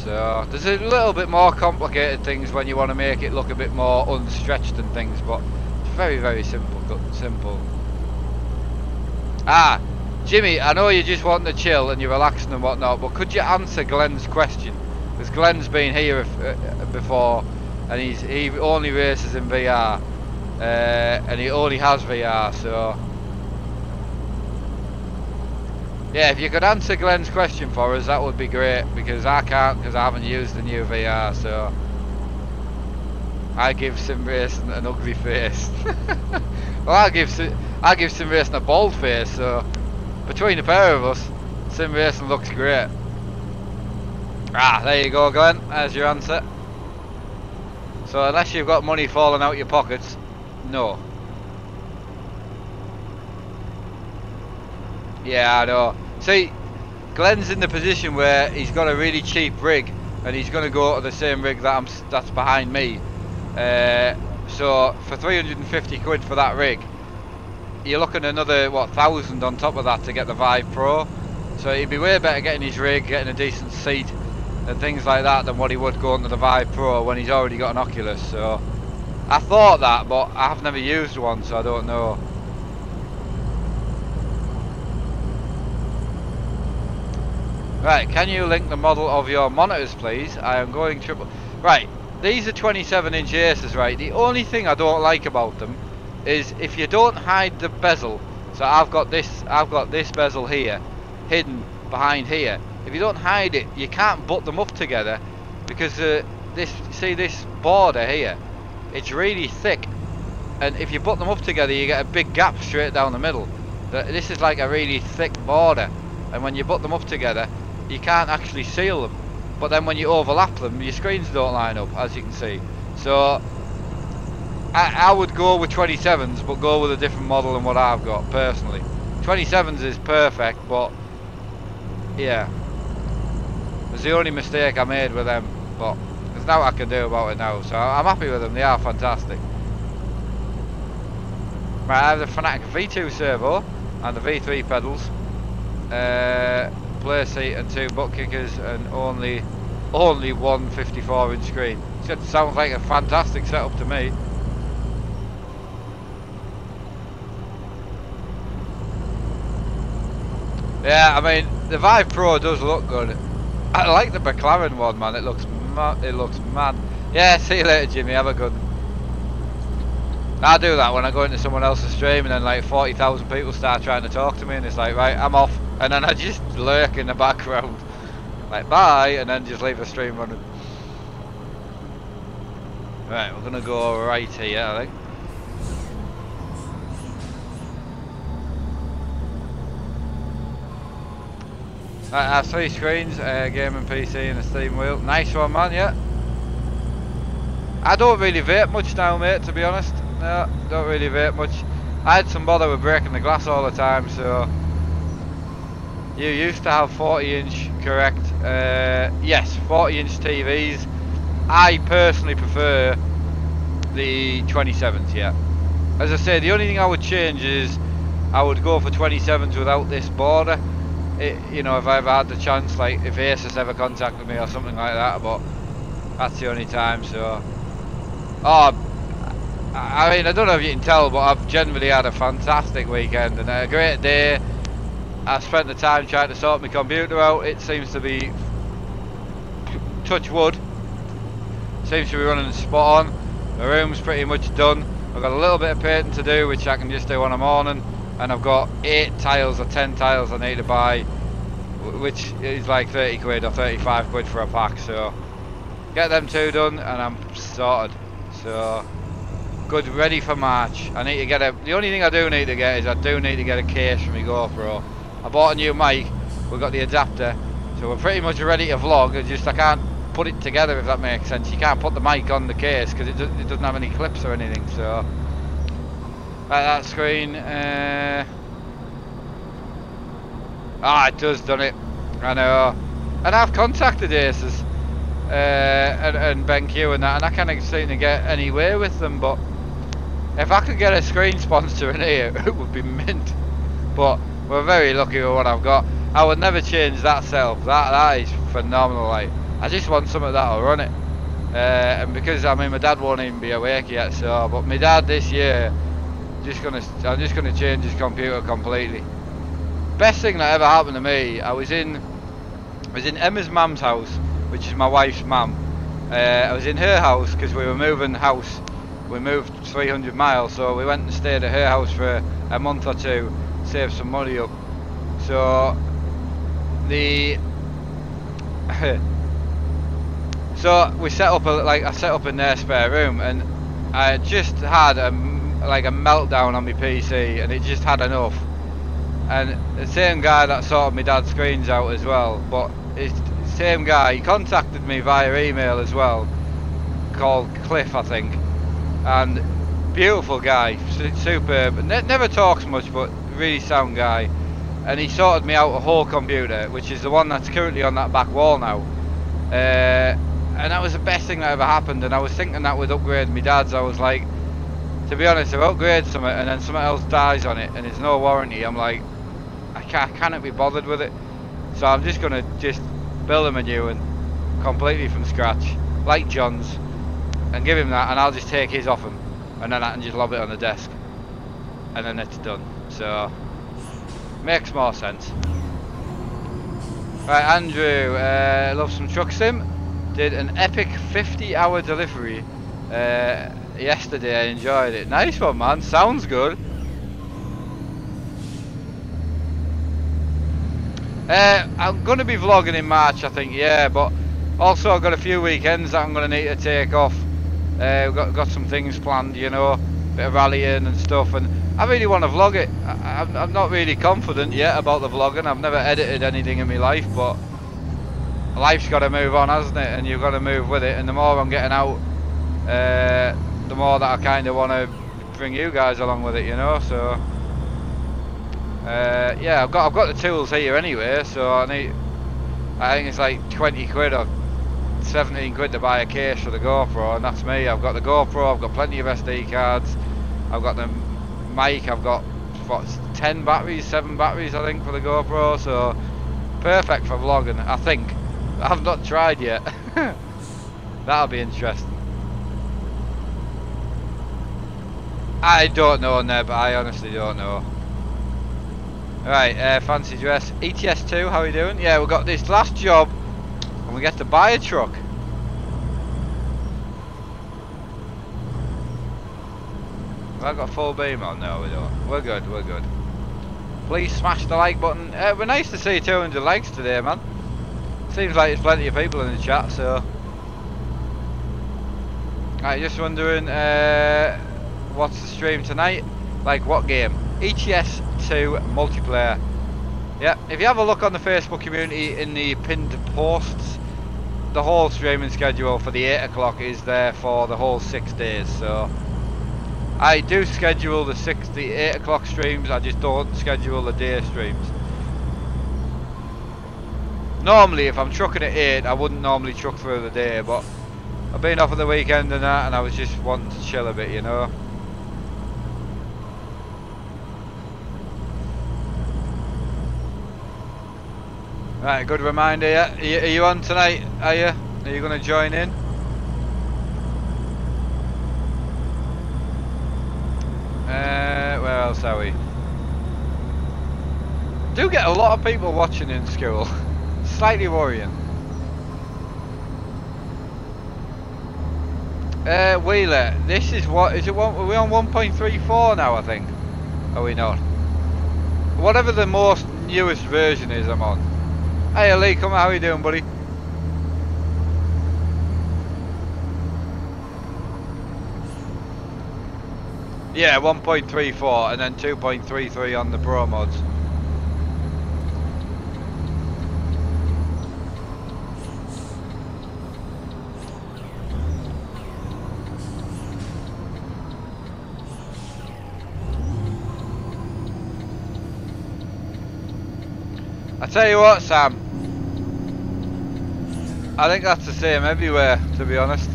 So there's a little bit more complicated things when you want to make it look a bit more unstretched and things, but it's very simple. Ah, Jimmy, I know you just want to chill and you're relaxing and whatnot, but could you answer Glenn's question? Because Glenn's been here before, and he only races in VR, and he only has VR, so yeah, if you could answer Glenn's question for us, that would be great, because I can't, because I haven't used the new VR, so I give sim racing an ugly face. Well, I give sim racing a bald face, so between the pair of us, sim racing looks great. Ah, there you go, Glenn, there's your answer. So unless you've got money falling out your pockets, no. Yeah, I know. See, Glenn's in the position where he's got a really cheap rig, and he's going to go to the same rig that's behind me. So for 350 quid for that rig, you're looking another, what, 1,000 on top of that to get the Vive Pro. So it'd be way better getting his rig, getting a decent seat and things like that than what he would going to the Vive Pro when he's already got an Oculus. So I thought that, but I have never used one, so I don't know. Right, can you link the model of your monitors, please? I am going triple... Right, these are 27-inch Asus, right? The only thing I don't like about them is if you don't hide the bezel. So I've got this bezel here, hidden behind here. If you don't hide it, you can't butt them up together because this border here, it's really thick, and if you butt them up together, you get a big gap straight down the middle. This is like a really thick border, and when you butt them up together, you can't actually seal them. But then when you overlap them, your screens don't line up, as you can see. So I would go with 27s, but go with a different model than what I've got personally. 27s is perfect, but yeah, it's the only mistake I made with them, but there's nothing I can do about it now. So I'm happy with them. They are fantastic. Right, I have the Fnatic V2 servo and the V3 pedals, play seat and 2 butt kickers, and only one 54-inch screen. It sounds like a fantastic setup to me. Yeah, I mean the Vive Pro does look good. I like the McLaren one, man. It looks mad. Yeah, see you later, Jimmy. Have a good one. I do that when I go into someone else's stream and then like 40,000 people start trying to talk to me, and it's like, right, I'm off, and then I just lurk in the background, like bye, and then just leave the stream running. Right, we're gonna go right here, I think. Right, I have 3 screens, gaming PC and a Steam wheel. Nice one, man. Yeah. I don't really vape much now, mate, to be honest. No, don't really vape much. I had some bother with breaking the glass all the time, so... You used to have 40-inch, correct? Yes, 40-inch TVs. I personally prefer the 27s, yeah. As I say, the only thing I would change is I would go for 27s without this border. You know, if I ever had the chance, like if Asus ever contacted me or something like that, but that's the only time, so... Oh, I mean, I don't know if you can tell, but I've generally had a fantastic weekend and a great day. I spent the time trying to sort my computer out. It seems to be, touch wood, seems to be running spot on. The room's pretty much done. I've got a little bit of painting to do, which I can just do on a morning, and I've got 8 tiles or 10 tiles I need to buy, which is like 30 quid or 35 quid for a pack, so get them 2 done and I'm sorted. So good, ready for March. I need to get the only thing I do need to get is I do need to get a case for my GoPro. I bought a new mic, we've got the adapter, so we're pretty much ready to vlog. It's just I can't put it together, if that makes sense. You can't put the mic on the case because it doesn't have any clips or anything. So that screen, it does, done it. I know, and I've contacted Asus and BenQ and that, and I can't seem to get anywhere with them. But if I could get a screen sponsor in here, it would be mint. But we're very lucky with what I've got. I would never change that setup. That is phenomenal. Like, I just want something that'll run it. And because I mean my dad won't even be awake yet, so but my dad this year, I'm just gonna change his computer completely. Best thing that ever happened to me, I was in Emma's mum's house, which is my wife's mum. I was in her house because we were moving house. We moved 300 miles, so we went and stayed at her house for a month or 2, save some money up. So so we set up I set up in their spare room, and I just had a meltdown on my PC, and it just had enough. And the same guy that sorted my dad's screens out as well, but it's the same guy, he contacted me via email as well, called Cliff I think, and beautiful guy, superb, never talks much but really sound guy, and he sorted me out a whole computer, which is the one that's currently on that back wall now, and that was the best thing that ever happened. And I was thinking that with upgrading my dad's, I was like, to be honest, if I upgrade something and then something else dies on it and there's no warranty, I'm like, I cannot be bothered with it. So I'm just gonna build him a new one, completely from scratch, like John's, and give him that, and I'll just take his off him, and then I can just lob it on the desk, and then it's done. So makes more sense. Right, Andrew, love some truck sim. Did an epic 50-hour delivery yesterday. I enjoyed it. Nice one, man. Sounds good. I'm going to be vlogging in March, I think, yeah, but also I've got a few weekends that I'm going to need to take off. We've got some things planned, you know, bit of rallying and stuff, and I really want to vlog it. I'm not really confident yet about the vlogging. I've never edited anything in my life, but life's got to move on, hasn't it? And you've got to move with it, and the more I'm getting out, the more that I kind of want to bring you guys along with it, you know, so... yeah, I've got the tools here anyway, so I think it's like 20 quid or 17 quid to buy a case for the GoPro, and that's me. I've got the GoPro, I've got plenty of SD cards, I've got the mic, I've got what, 10 batteries, 7 batteries I think for the GoPro, so perfect for vlogging, I think. I've not tried yet. That'll be interesting. I don't know, Neb, I honestly don't know. Right, fancy dress. ETS2, how are you doing? Yeah, we've got this last job and we get to buy a truck. Have I got full beam on? No, we don't. We're good, we're good. Please smash the like button. We're nice to see 200 likes today, man. Seems like there's plenty of people in the chat, so... Right, just wondering, what's the stream tonight? Like, what game? ETS2 multiplayer. Yeah, if you have a look on the Facebook community in the pinned posts, the whole streaming schedule for the 8 o'clock is there for the whole 6 days, so I do schedule the 8 o'clock streams, I just don't schedule the day streams. Normally if I'm trucking at 8, I wouldn't normally truck through the day, but I've been off at the weekend and that, and I was just wanting to chill a bit, you know. Right, good reminder, yeah. Are you on tonight, are you? Are you going to join in? Where else are we? Do get a lot of people watching in school. Slightly worrying. Wheeler, this is what, is it one, are we on 1.34 now I think? Are we not? Whatever the most newest version is I'm on. Hey Lee, come on, how are you doing, buddy? Yeah, 1.34 and then 2.33 on the ProMods. I tell you what, Sam, I think that's the same everywhere, to be honest.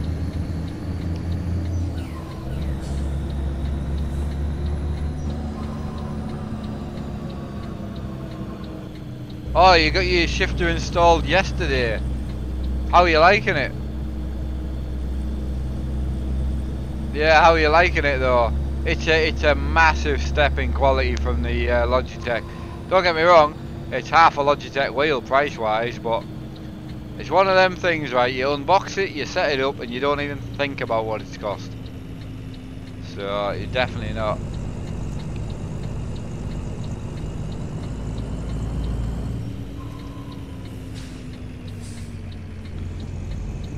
Oh, you got your shifter installed yesterday. How are you liking it? Yeah, how are you liking it though? It's a massive step in quality from the Logitech. Don't get me wrong, it's half a Logitech wheel price wise, but it's one of them things, right? You unbox it, you set it up, and you don't even think about what it's cost. So you're definitely not.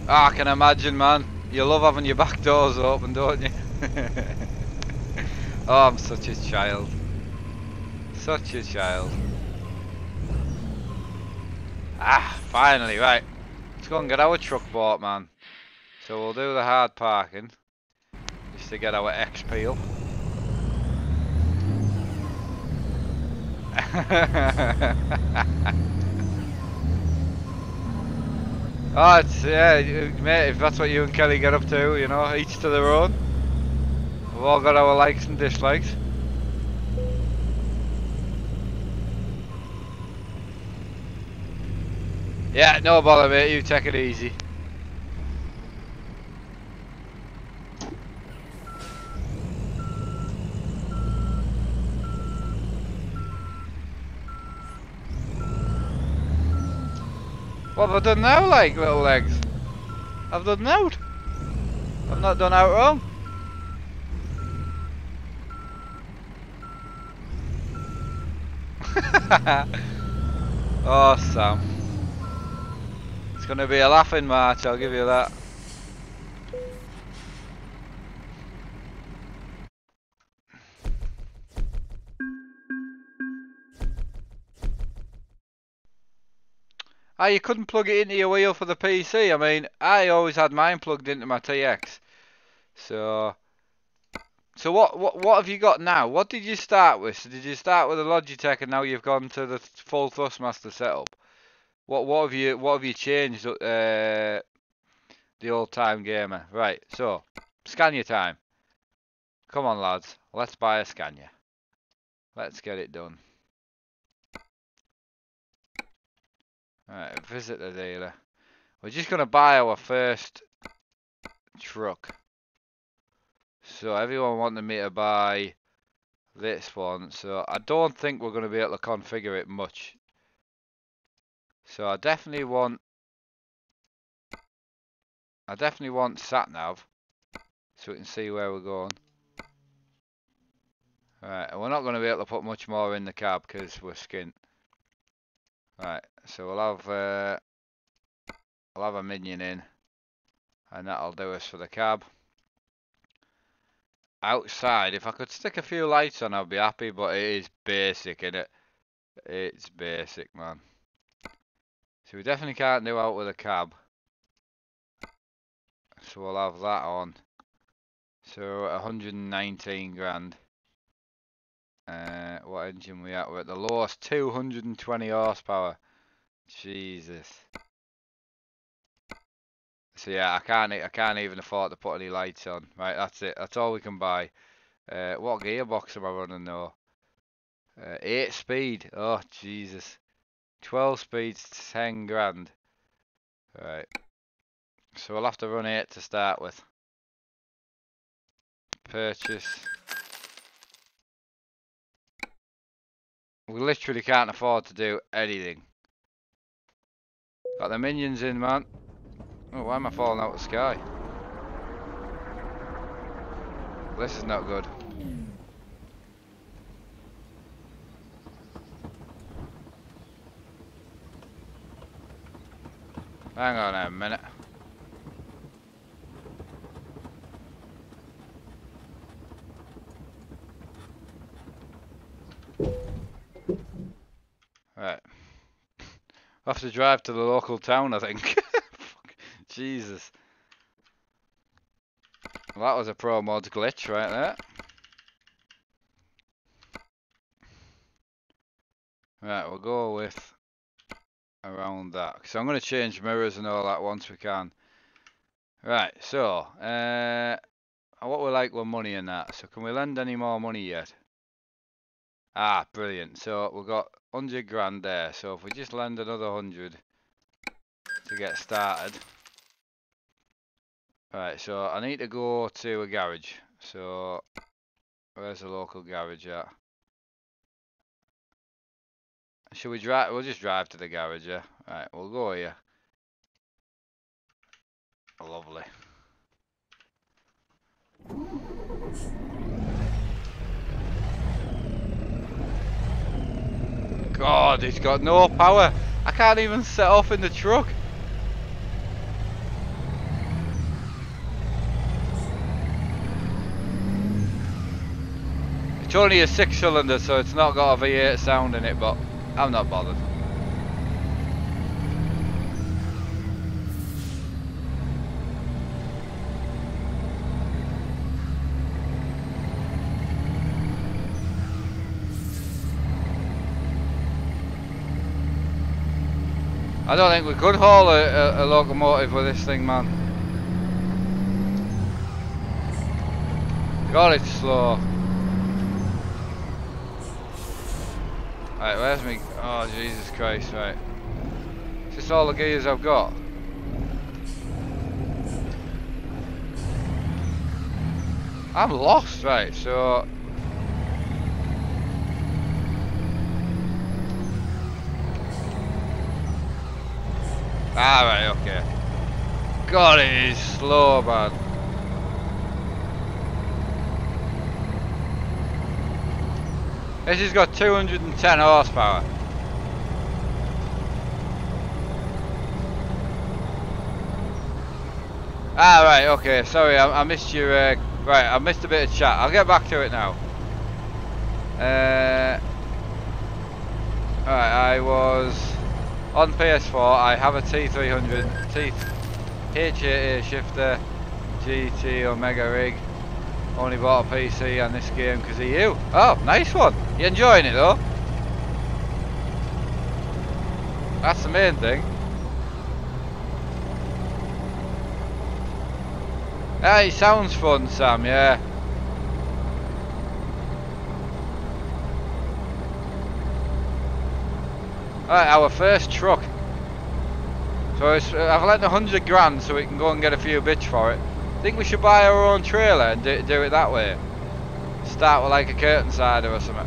I can imagine, man. You love having your back doors open, don't you? Oh, I'm such a child. Such a child. Ah, finally, right. Let's go and get our truck bought, man. So we'll do the hard parking, just to get our XP up. Oh, it's, yeah, mate, if that's what you and Kelly get up to, you know, each to their own. all got our likes and dislikes. Yeah, no bother mate, you take it easy. What have I done now, like, little legs? I've done out. I've not done out wrong. Oh, Sam. It's going to be a laughing march, I'll give you that. Ah, you couldn't plug it into your wheel for the PC. I mean, I always had mine plugged into my TX. So what have you got now? What did you start with? So did you start with a Logitech and now you've gone to the full Thrustmaster setup? What have you changed? The old time gamer. Right. So Scania time. Come on, lads. Let's buy a Scania. Let's get it done. Alright, visit the dealer. We're just gonna buy our first truck. So everyone wanted me to buy this one, so I don't think we're gonna be able to configure it much. So I definitely want sat nav, so we can see where we're going. Alright, and we're not gonna be able to put much more in the cab because we're skint. Right, so we'll have a minion in, and that'll do us for the cab. Outside, if I could stick a few lights on, I'd be happy, but it is basic, innit? It's basic, man. So we definitely can't do out with a cab. So we'll have that on. So 119 grand. What engine we at? We're at the lowest 220 horsepower. Jesus. So yeah, I can't even afford to put any lights on. Right, that's it. That's all we can buy. What gearbox am I running though? 8 speed. Oh Jesus. 12 speeds, 10 grand. Right. So we'll have to run 8 to start with. Purchase. We literally can't afford to do anything. Got the minions in, man. Oh, why am I falling out of the sky? This is not good. Hang on a minute. Right. I'll have to drive to the local town, I think. Jesus. Well, that was a ProMods glitch right there. Right, we'll go with around that. So I'm going to change mirrors and all that once we can. Right, so, what we like with money and that. So can we lend any more money yet? Ah, brilliant. So we've got 100 grand there. So if we just lend another 100 to get started. Right, so I need to go to a garage. So where's the local garage at? Should we drive? We'll just drive to the garage, yeah. Right, we'll go here. Lovely. God, it's got no power. I can't even set off in the truck. It's only a 6-cylinder, so it's not got a V8 sound in it, but I'm not bothered. I don't think we could haul a locomotive with this thing, man. God, it's slow. Right, where's me? Oh, Jesus Christ, right. Is this all the gears I've got? I'm lost, right, so... Ah, right, okay. God, it is slow, man. This has got 210 horsepower. Ah, right, okay, sorry, I missed your, right, I missed a bit of chat. I'll get back to it now. Right, I was on PS4, I have a T300, H8A shifter, GT Omega rig. Only bought a PC and this game because of you. Oh, nice one. You enjoying it though? That's the main thing. Ah, it sounds fun, Sam, yeah. Alright, our first truck. So I've lent 100 grand so we can go and get a few bits for it. Think we should buy our own trailer and do it that way. Start with like a curtain sider or something.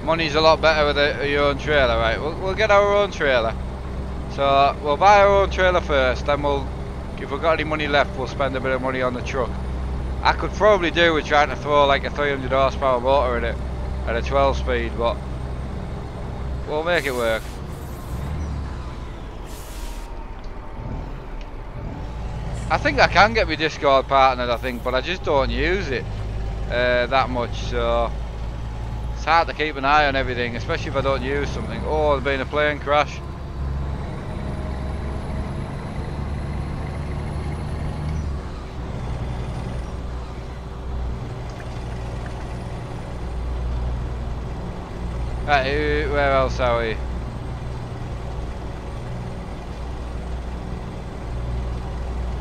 Money's a lot better with your own trailer, right? We'll get our own trailer. So we'll buy our own trailer first, then if we've got any money left, we'll spend a bit of money on the truck. I could probably do with trying to throw like a 300 horsepower motor in it at a 12 speed, but we'll make it work. I think I can get my Discord partnered, I think, but I just don't use it that much, so it's hard to keep an eye on everything, especially if I don't use something. Oh, there's been a plane crash. Right, where else are we?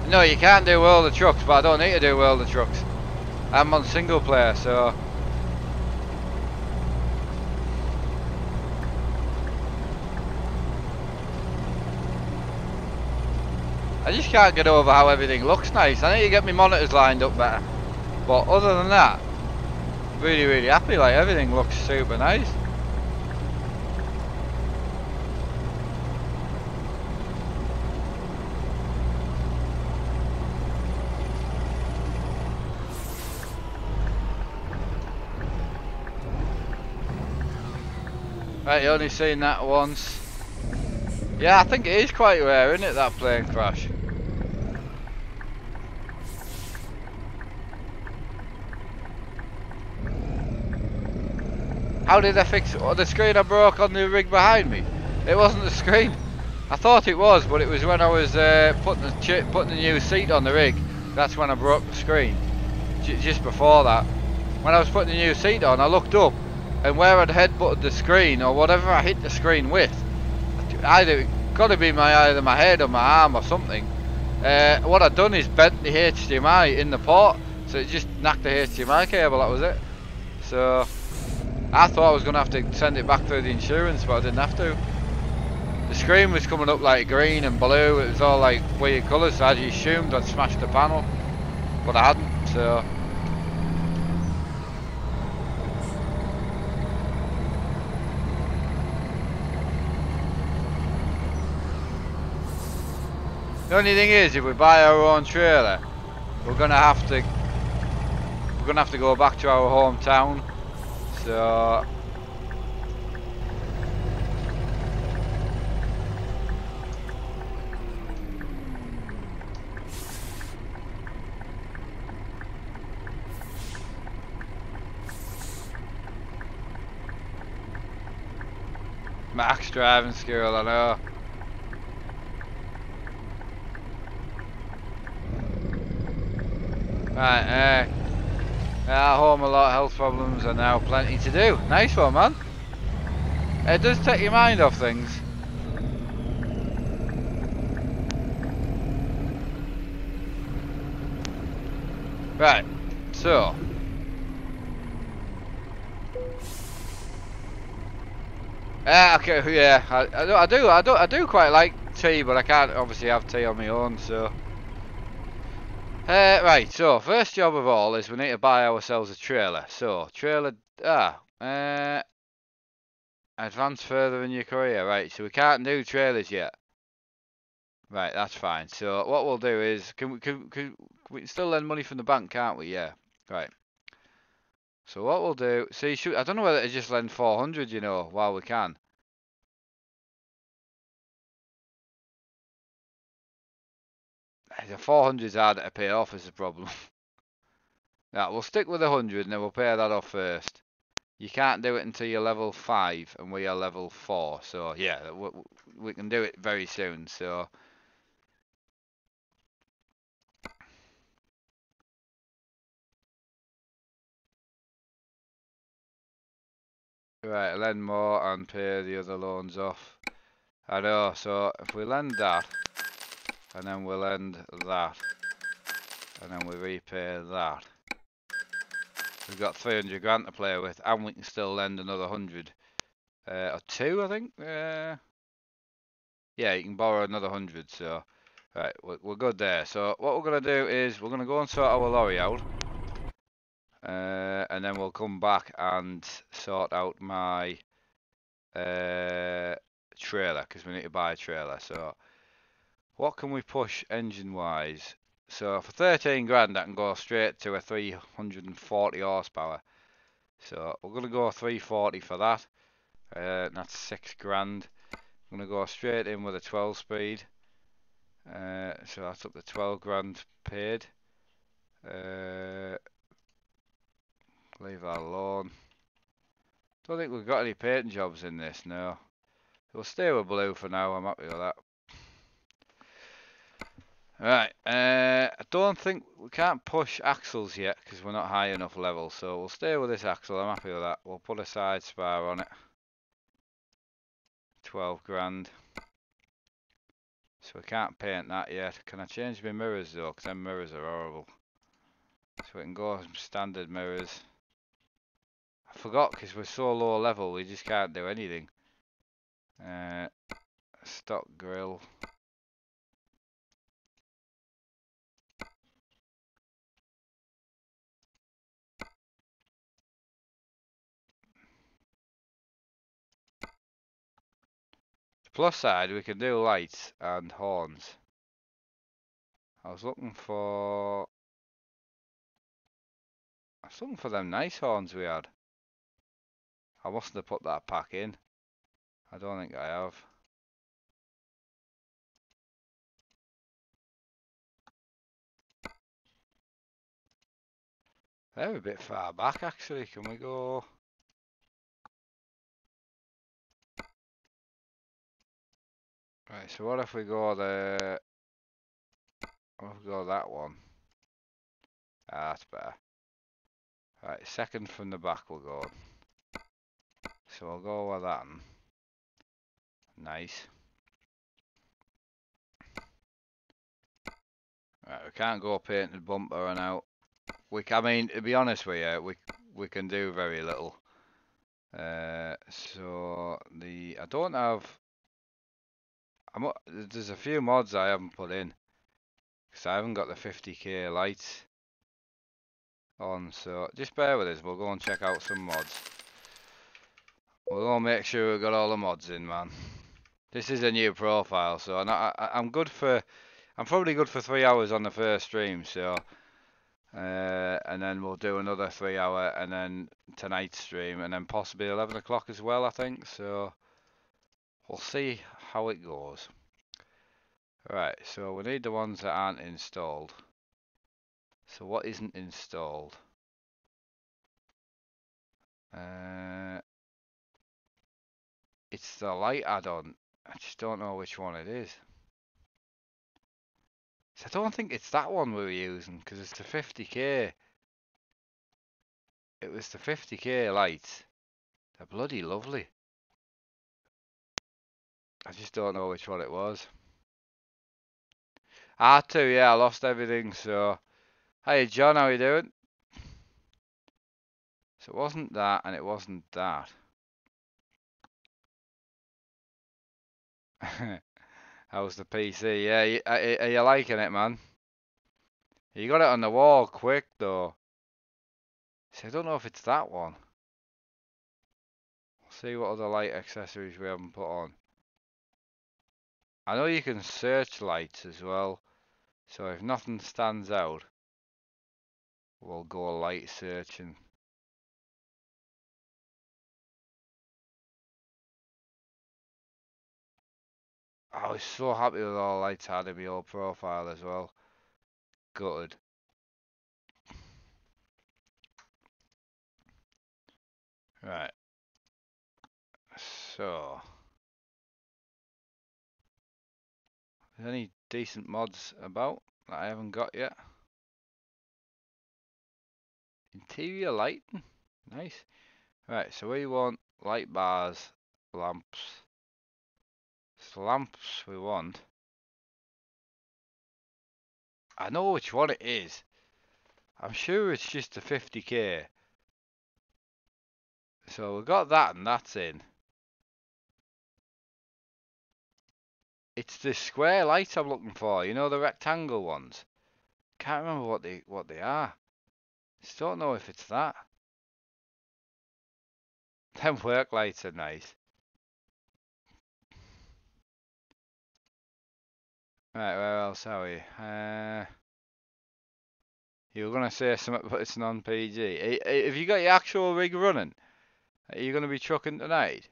No, you can't do World of Trucks, but I don't need to do World of Trucks. I'm on single player, so... I just can't get over how everything looks nice. I need to get my monitors lined up better. But other than that, really, really happy. Like, everything looks super nice. Right, you only seen that once. Yeah, I think it is quite rare, isn't it, that plane crash? How did I fix the screen I broke on the rig behind me? It wasn't the screen. I thought it was, but it was when I was putting the new seat on the rig. That's when I broke the screen. Just before that. When I was putting the new seat on, I looked up, and where I'd headbutted the screen, or whatever I hit the screen with, it got to be either my head or my arm or something. What I'd done is bent the HDMI in the port, so it just knocked the HDMI cable, that was it. So I thought I was going to have to send it back through the insurance, but I didn't have to. The screen was coming up like green and blue, it was all like weird colours, so I just assumed I'd smashed the panel, but I hadn't, so... The only thing is, if we buy our own trailer, we're gonna have to go back to our hometown. So Max driving school, I know. Right, home a lot of health problems and now plenty to do. Nice one, man. It does take your mind off things. Right, so okay, yeah, I do quite like tea, but I can't obviously have tea on my own. So, right. So, first job of all is we need to buy ourselves a trailer. So, trailer, advance further in your career, right? So we can't do trailers yet. Right, that's fine. So what we'll do is, we can still lend money from the bank, can't we? Yeah. Right. So what we'll do, see, I don't know whether to just lend 400, you know, while we can. The 400's harder to pay off is the problem. Now, we'll stick with 100 and then we'll pay that off first. You can't do it until you're level 5 and we are level 4. So, yeah, we can do it very soon. So, right, lend more and pay the other loans off. I know, so if we lend that, and then we'll lend that, and then we repay that. We've got 300 grand to play with, and we can still lend another 100. Or 2, I think. Yeah, you can borrow another 100, so... Right, we're good there. So what we're going to do is, we're going to go and sort our lorry out. And then we'll come back and sort out my trailer, because we need to buy a trailer. So what can we push engine-wise? So for 13 grand, I can go straight to a 340 horsepower. So we're going to go 340 for that. That's 6 grand. I'm going to go straight in with a 12 speed. So that's up to 12 grand paid. Leave that alone. Don't think we've got any painting jobs in this, no. We'll stay with blue for now, I'm happy with that. Right, I don't think we can't push axles yet because we're not high enough level, so we'll stay with this axle, I'm happy with that. We'll put a side spar on it. 12 grand. So we can't paint that yet. Can I change my mirrors though? Because them mirrors are horrible. So we can go standard mirrors. I forgot because we're so low level we just can't do anything. Stock grill. Plus side, we can do lights and horns. I was looking for them nice horns we had. I mustn't have put that pack in. I don't think I have. They're a bit far back actually. Can we go? Right, so what if we go what if we go that one? Ah, that's better. Right, second from the back we'll go. So we'll go with that one. Nice. Right, we can't go painted bumper and out. I mean, to be honest with you, we can do very little. So I don't have. There's a few mods I haven't put in because I haven't got the 50k lights on. So just bear with us. We'll go and check out some mods. We'll go and make sure we've got all the mods in, man. This is a new profile, so I'm good for. I'm probably good for 3 hours on the first stream. So. And then we'll do another 3 hour and then tonight's stream and then possibly 11 o'clock as well, I think. So we'll see how it goes. Right, so we need the ones that aren't installed. So what isn't installed? It's the light add-on. I just don't know which one it is. So I don't think it's that one we were using because it's the 50k. It was the 50k lights. They're bloody lovely. I just don't know which one it was. R2, yeah, I lost everything, so... Hey John, how you doing? So it wasn't that, and it wasn't that. How's the PC? Yeah, are you liking it, man? You got it on the wall quick, though. See, I don't know if it's that one. See what other light accessories we haven't put on. I know you can search lights as well. So if nothing stands out, we'll go light searching. I was so happy with all the lights I had in my old profile as well. Gutted. Right. So, is there any decent mods about that I haven't got yet? Interior lighting? Nice. Right, so we want light bars, lamps. It's the lamps we want. I know which one it is. I'm sure it's just a 50k. So we got that and that's in. It's the square lights I'm looking for, you know, the rectangle ones. Can't remember what they are. Just don't know if it's that. Them work lights are nice. Right, where else are we? You were gonna say something, but it's non-PG. Have you got your actual rig running? Are you gonna be trucking tonight?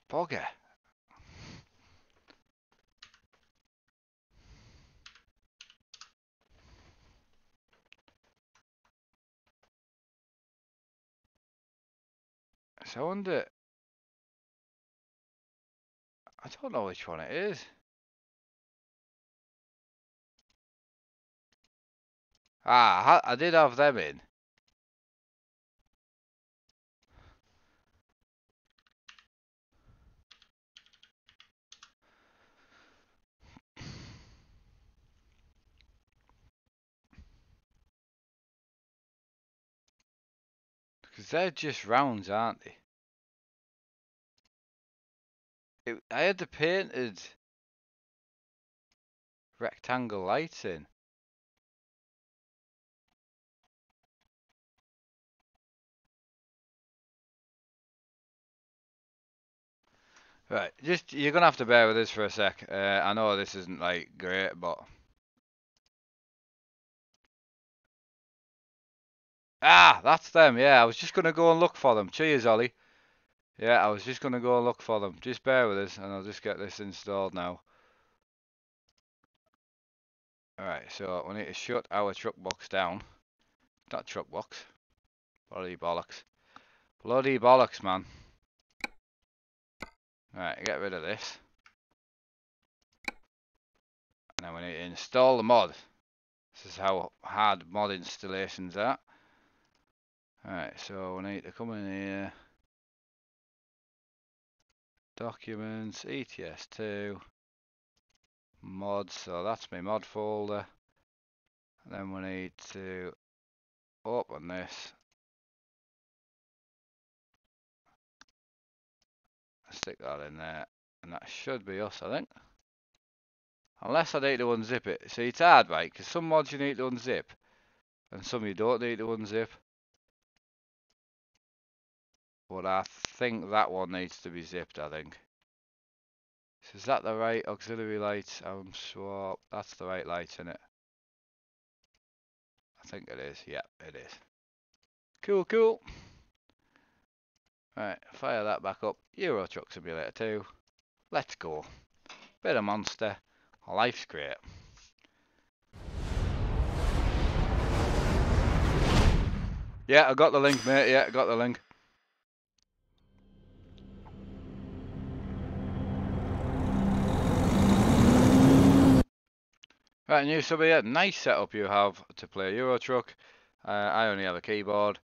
Bugger. So I wonder. I don't know which one it is. Ah, I did have them in. Because they're just rounds, aren't they? I had the painted rectangle lights in. Right, just you're gonna have to bear with this for a sec. I know this isn't like great, but that's them. Yeah, I was just gonna go and look for them. Cheers, Ollie. Yeah, I was just gonna go and look for them. Just bear with us, and I'll just get this installed now. Alright, so we need to shut our truck box down. Not truck box. Bloody bollocks. Bloody bollocks, man. Right, get rid of this. And then we need to install the mod. This is how hard mod installations are. Alright, so we need to come in here. Documents, ETS2. Mods, so that's my mod folder. And then we need to open this. Stick that in there. And that should be us, I think. Unless I need to unzip it. See, it's hard, right? Because some mods you need to unzip. And some you don't need to unzip. But I think that one needs to be zipped, I think. So is that the right auxiliary lights? Swap. That's the right lights in it. I think it is. Yeah, it is. Cool, cool. Right, fire that back up. Euro Truck Simulator 2. Let's go. Bit of monster. Life's great. Yeah, I got the link, mate. Yeah, I got the link. Right, new sub here. Nice setup you have to play Euro Truck. I only have a keyboard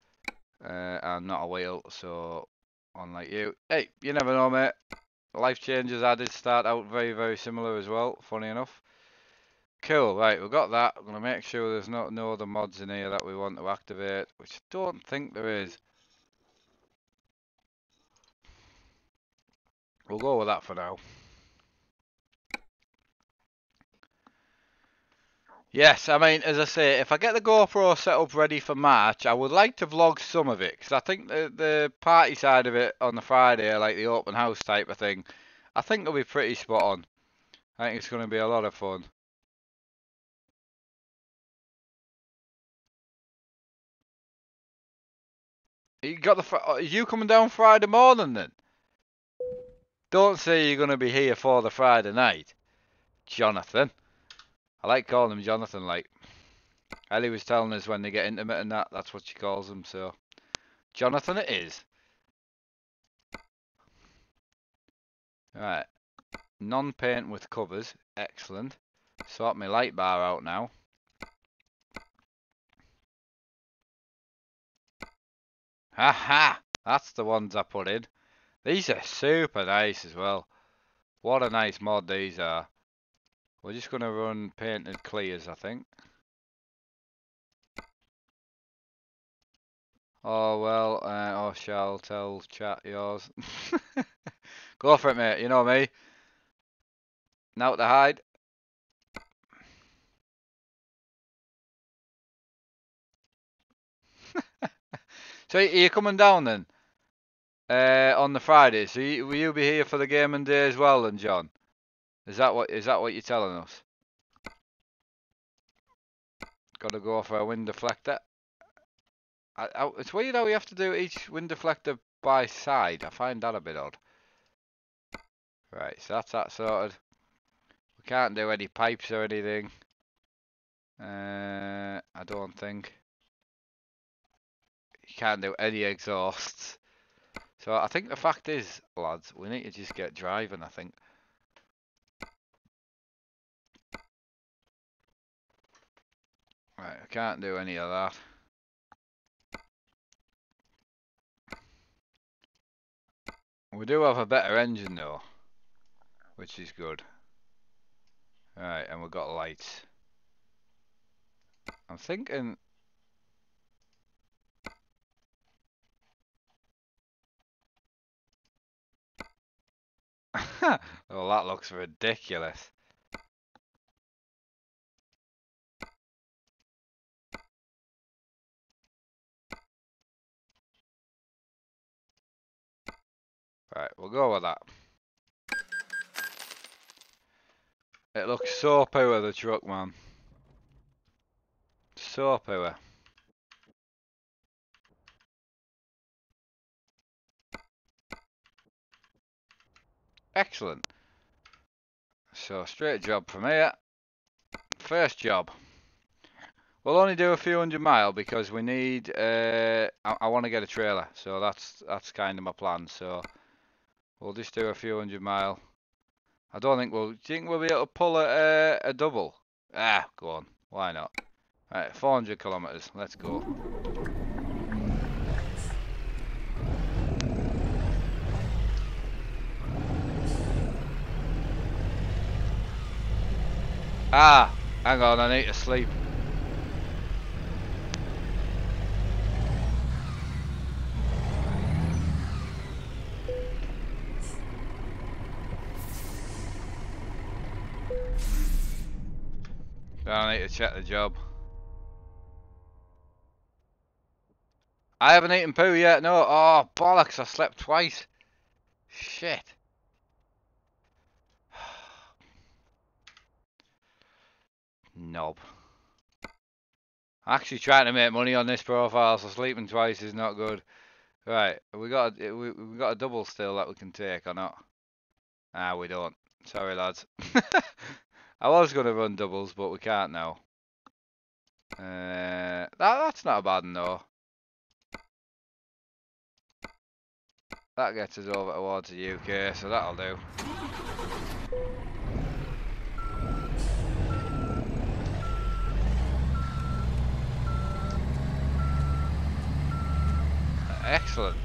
and not a wheel, so unlike you. Hey, you never know, mate. Life changes. I did start out very, very similar as well, funny enough. Cool, right, we've got that. I'm going to make sure there's no other mods in here that we want to activate, which I don't think there is. We'll go with that for now. Yes, I mean, as I say, if I get the GoPro set up ready for March, I would like to vlog some of it, because I think the party side of it on the Friday, like the open house type of thing, I think it'll be pretty spot on. I think it's going to be a lot of fun. You got are you coming down Friday morning then? Don't say you're going to be here for the Friday night, Jonathan. I like calling him Jonathan, like. Ellie was telling us when they get intimate and that's what she calls him, so. Jonathan it is. Right. Non-paint with covers. Excellent. Sort my light bar out now. Haha! That's the ones I put in. These are super nice as well. What a nice mod these are. We're just going to run painted clears, I think. Oh, well, oh, shall tell chat yours. Go for it, mate. You know me. Now to hide. So, are you coming down then? On the Friday. So, will you be here for the gaming day as well then, John? Is that what you're telling us? Got to go for a wind deflector. It's weird how we have to do each wind deflector by side. I find that a bit odd. Right, so that's that sorted. We can't do any pipes or anything. I don't think. You can't do any exhausts. So I think the fact is, lads, we need to just get driving, I think. Right, I can't do any of that. We do have a better engine though, which is good. Right, and we've got lights. I'm thinking... Oh, that looks ridiculous. Right, we'll go with that. It looks so poor, the truck, man. So poor. Excellent. So, straight job from here. First job. We'll only do a few 100 mile because we need, I want to get a trailer. So that's kind of my plan. So, we'll just do a few 100 mile. I don't think do you think we'll be able to pull a double? Ah, go on. Why not? Right, 400 kilometers. Let's go. Ah, hang on, I need to sleep. I need to check the job. I haven't eaten poo yet, no. Oh, bollocks, I slept twice. Shit. Knob. Actually trying to make money on this profile, so sleeping twice is not good. Right, we got a double still that we can take or not? Ah, we don't. Sorry, lads. I was gonna run doubles, but we can't now. That's not a bad one though. That gets us over towards the UK, so that'll do. Excellent.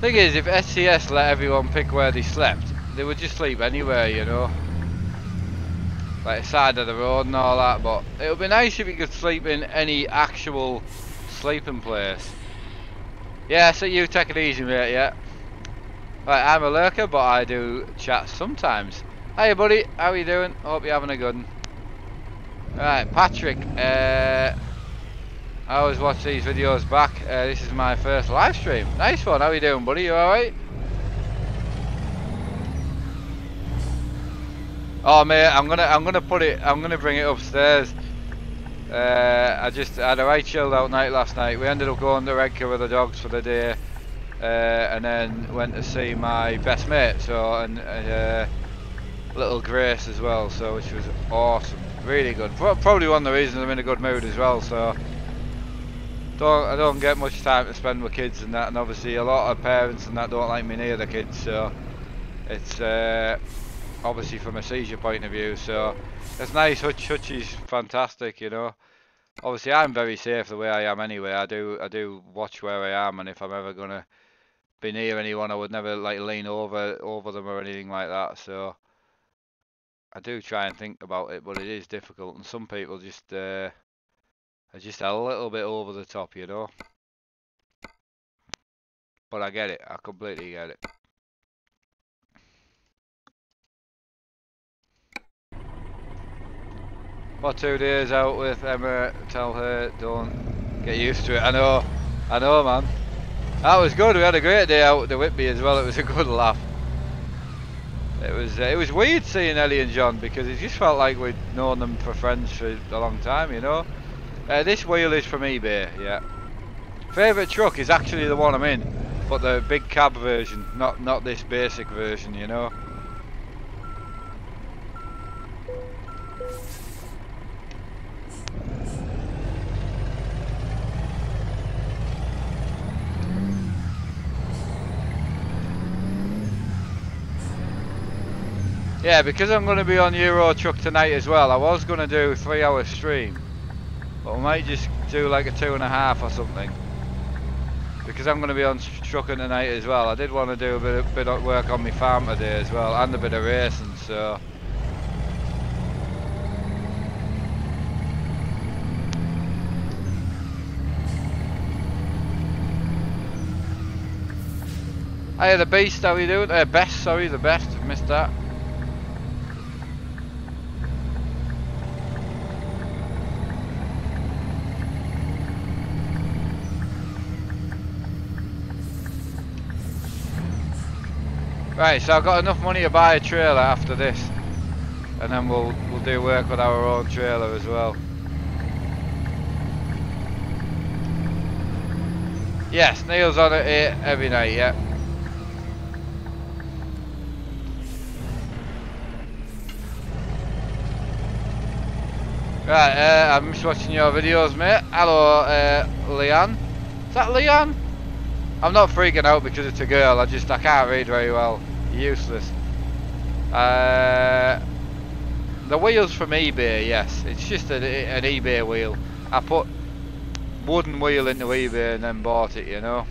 Thing is, if SCS let everyone pick where they slept, they would just sleep anywhere, you know. Like the side of the road and all that, but it would be nice if you could sleep in any actual sleeping place. Yeah, so you take it easy, mate, yeah. Right, I'm a lurker, but I do chat sometimes. Hey buddy, how you doing? Hope you're having a good one. Right, Patrick, I always watch these videos back. This is my first live stream. Nice one, how you doing, buddy? You alright? Oh mate, I'm gonna bring it upstairs. I had a right chilled out night last night. We ended up going to Redcar with the dogs for the day, and then went to see my best mate, so and little Grace as well, so which was awesome, really good. Probably one of the reasons I'm in a good mood as well. So I don't get much time to spend with kids and that, and obviously a lot of parents and that don't like me near the kids, so it's obviously from a seizure point of view. So it's nice. Hutch is fantastic, you know. Obviously I'm very safe the way I am anyway. I do watch where I am, and if I'm ever gonna be near anyone, I would never like lean over them or anything like that. So I do try and think about it, but it is difficult, and some people just are just a little bit over the top, you know. But I get it. I completely get it. For 2 days out with Emma, tell her don't get used to it. I know, man. That was good. We had a great day out at the Whitby as well. It was a good laugh. It was weird seeing Ellie and John, because it just felt like we'd known them for friends for a long time, you know. This wheel is from eBay, yeah. Favourite truck is actually the one I'm in, but the big cab version, not this basic version, you know. Yeah, because I'm going to be on Euro Truck tonight as well. I was going to do a 3-hour stream, but I might just do like a 2.5 or something. Because I'm going to be on trucking tonight as well. I did want to do a bit of work on my farm today as well, and a bit of racing, so. Hey, the beast, how you doing? Best, sorry, the best, missed that. Right, so I've got enough money to buy a trailer after this, and then we'll do work with our own trailer as well. Yes, Neil's on at 8 every night, yeah. Right, I'm just watching your videos, mate. Hello, Leanne. Is that Leanne? I'm not freaking out because it's a girl. I can't read very well. Useless. The wheels from eBay, yes. It's just an eBay wheel. I put wooden wheel into eBay and then bought it, you know.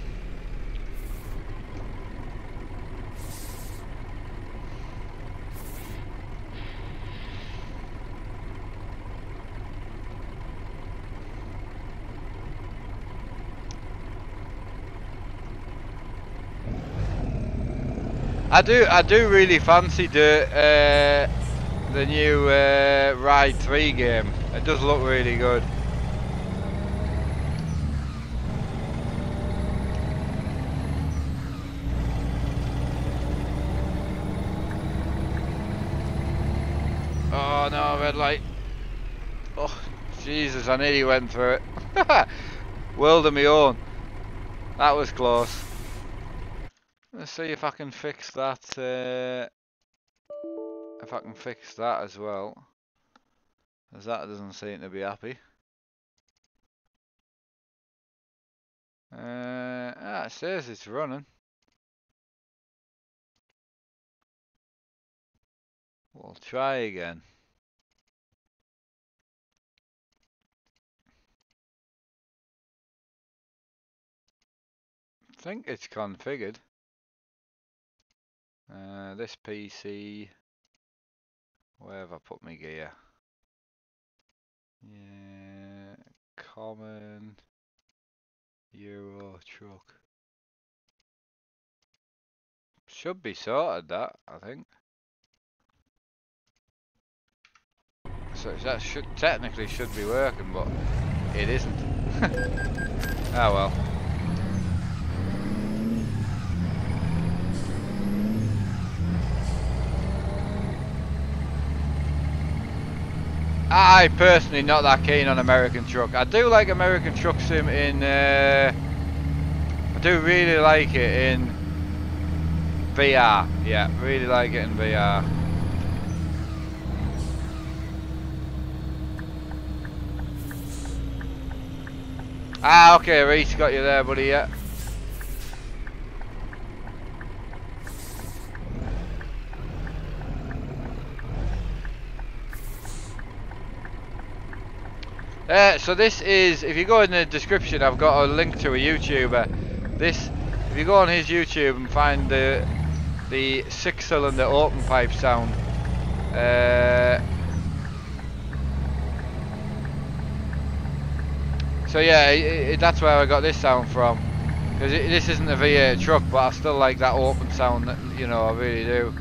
I do really fancy the new Ride 3 game. It does look really good. Oh no, red light. Oh, Jesus, I nearly went through it. World of my own. That was close. Let's see if I can fix that. If I can fix that as well. As that doesn't seem to be happy. It says it's running. We'll try again. think it's configured. This PC, where have I put my gear? Yeah, common, Euro truck. Should be sorted that, I think. So that should technically should be working, but it isn't. Ah well. I personally not that keen on American Truck. I do like American Truck Sim in I do really like it in VR. Yeah, really like it in VR. Ah, okay, Reese got you there, buddy, yeah. So this is, if you go in the description, I've got a link to a YouTuber. This, if you go on his YouTube and find the 6-cylinder open pipe sound, so yeah, that's where I got this sound from. Because this isn't a V8 truck, but I still like that open sound, you know, I really do.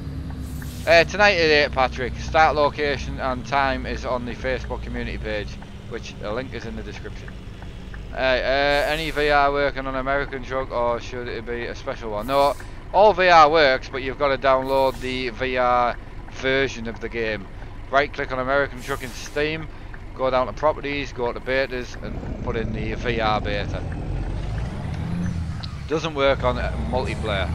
Tonight at 8, Patrick. Start location and time is on the Facebook community page, which a link is in the description. Any VR working on American Truck, or should it be a special one? No, all VR works, but you've got to download the VR version of the game. Right click on American Truck in Steam, go down to properties, go to betas, and put in the VR beta. Doesn't work on multiplayer.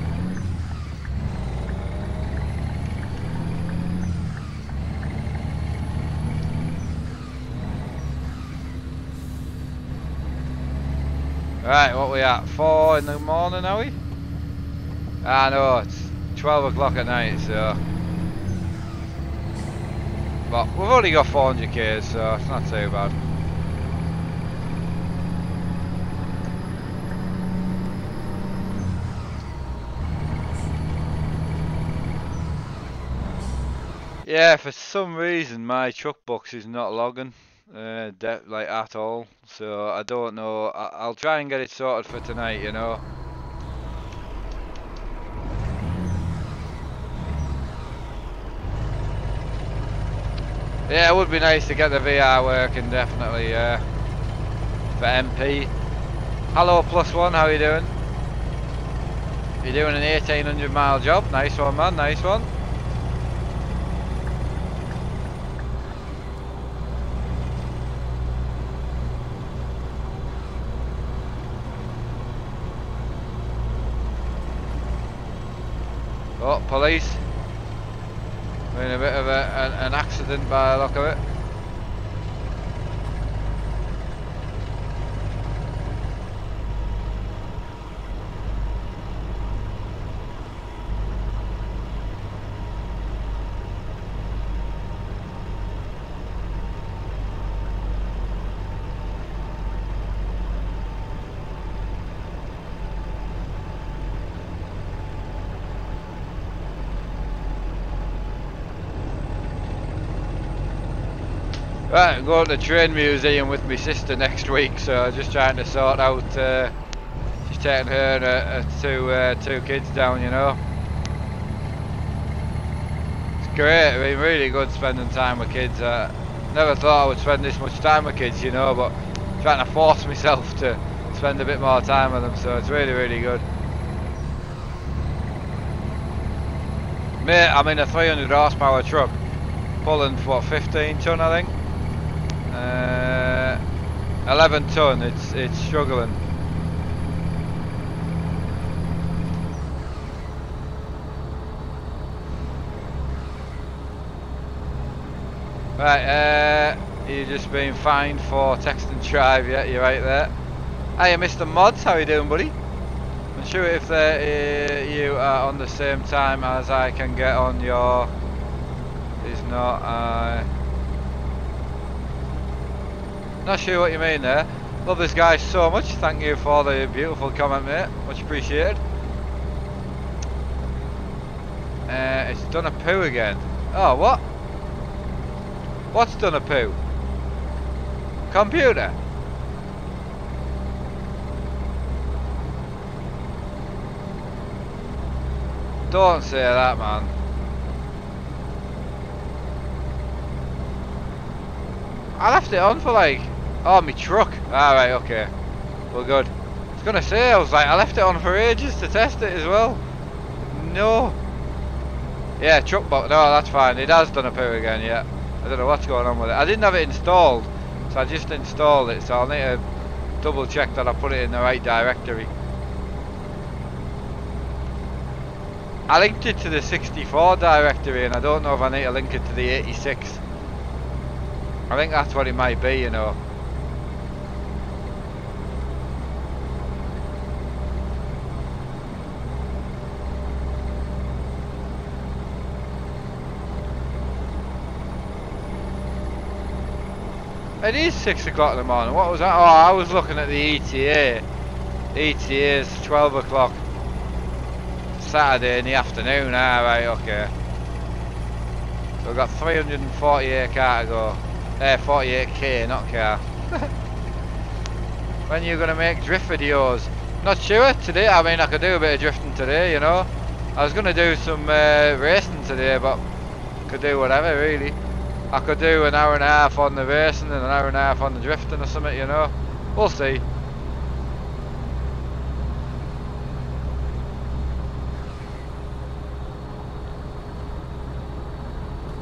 Right, what we at? 4 in the morning, are we? Ah no, it's 12 o'clock at night, so. But we've only got 400k, so it's not too bad. Yeah, for some reason my truck box is not logging. Like at all, so I don't know. I'll try and get it sorted for tonight, you know. Yeah, it would be nice to get the VR working, definitely, yeah. For MP. Hello +1, how you doing? You're doing an 1800 mile job, nice one man, nice one. Oh, police. We're in a bit of an accident by the look of it. Right, I'm going to the train museum with my sister next week, so I'm just trying to sort out, just taking her and two kids down, you know. It's great, I mean, really good spending time with kids. Never thought I would spend this much time with kids, you know, but I'm trying to force myself to spend a bit more time with them, so it's really, really good. Mate, I'm in a 300 horsepower truck, pulling, what, 15 ton, I think? 11 ton, it's struggling. Right, you've just been fined for text and drive, yeah, you're right there. Hiya Mr. Mods, how you doing buddy? I'm sure if you are on the same time as I can get on your... Is not... Not sure what you mean there. Love this guy so much. Thank you for the beautiful comment, mate. Much appreciated. It's done a poo again. Oh, what? What's done a poo? Computer? Don't say that, man. I left it on for like... Oh, my truck. Alright, okay. We're good. I was gonna say, I was like, I left it on for ages to test it as well. No. Yeah, truck box. No, that's fine. It has done a poo again, yeah. I don't know what's going on with it. I didn't have it installed, so I just installed it. So I'll need to double check that I put it in the right directory. I linked it to the 64 directory, and I don't know if I need to link it to the 86. I think that's what it might be, you know. It is 6 o'clock in the morning. What was that? Oh, I was looking at the ETA. ETA's 12 o'clock. Saturday in the afternoon. Ah, right, okay. So we've got 348 car to go. 48k, not car. When are you going to make drift videos? Not sure today. I mean, I could do a bit of drifting today, you know. I was going to do some racing today, but could do whatever, really. I could do an hour and a half on the racing and an hour and a half on the drifting or something, you know. We'll see.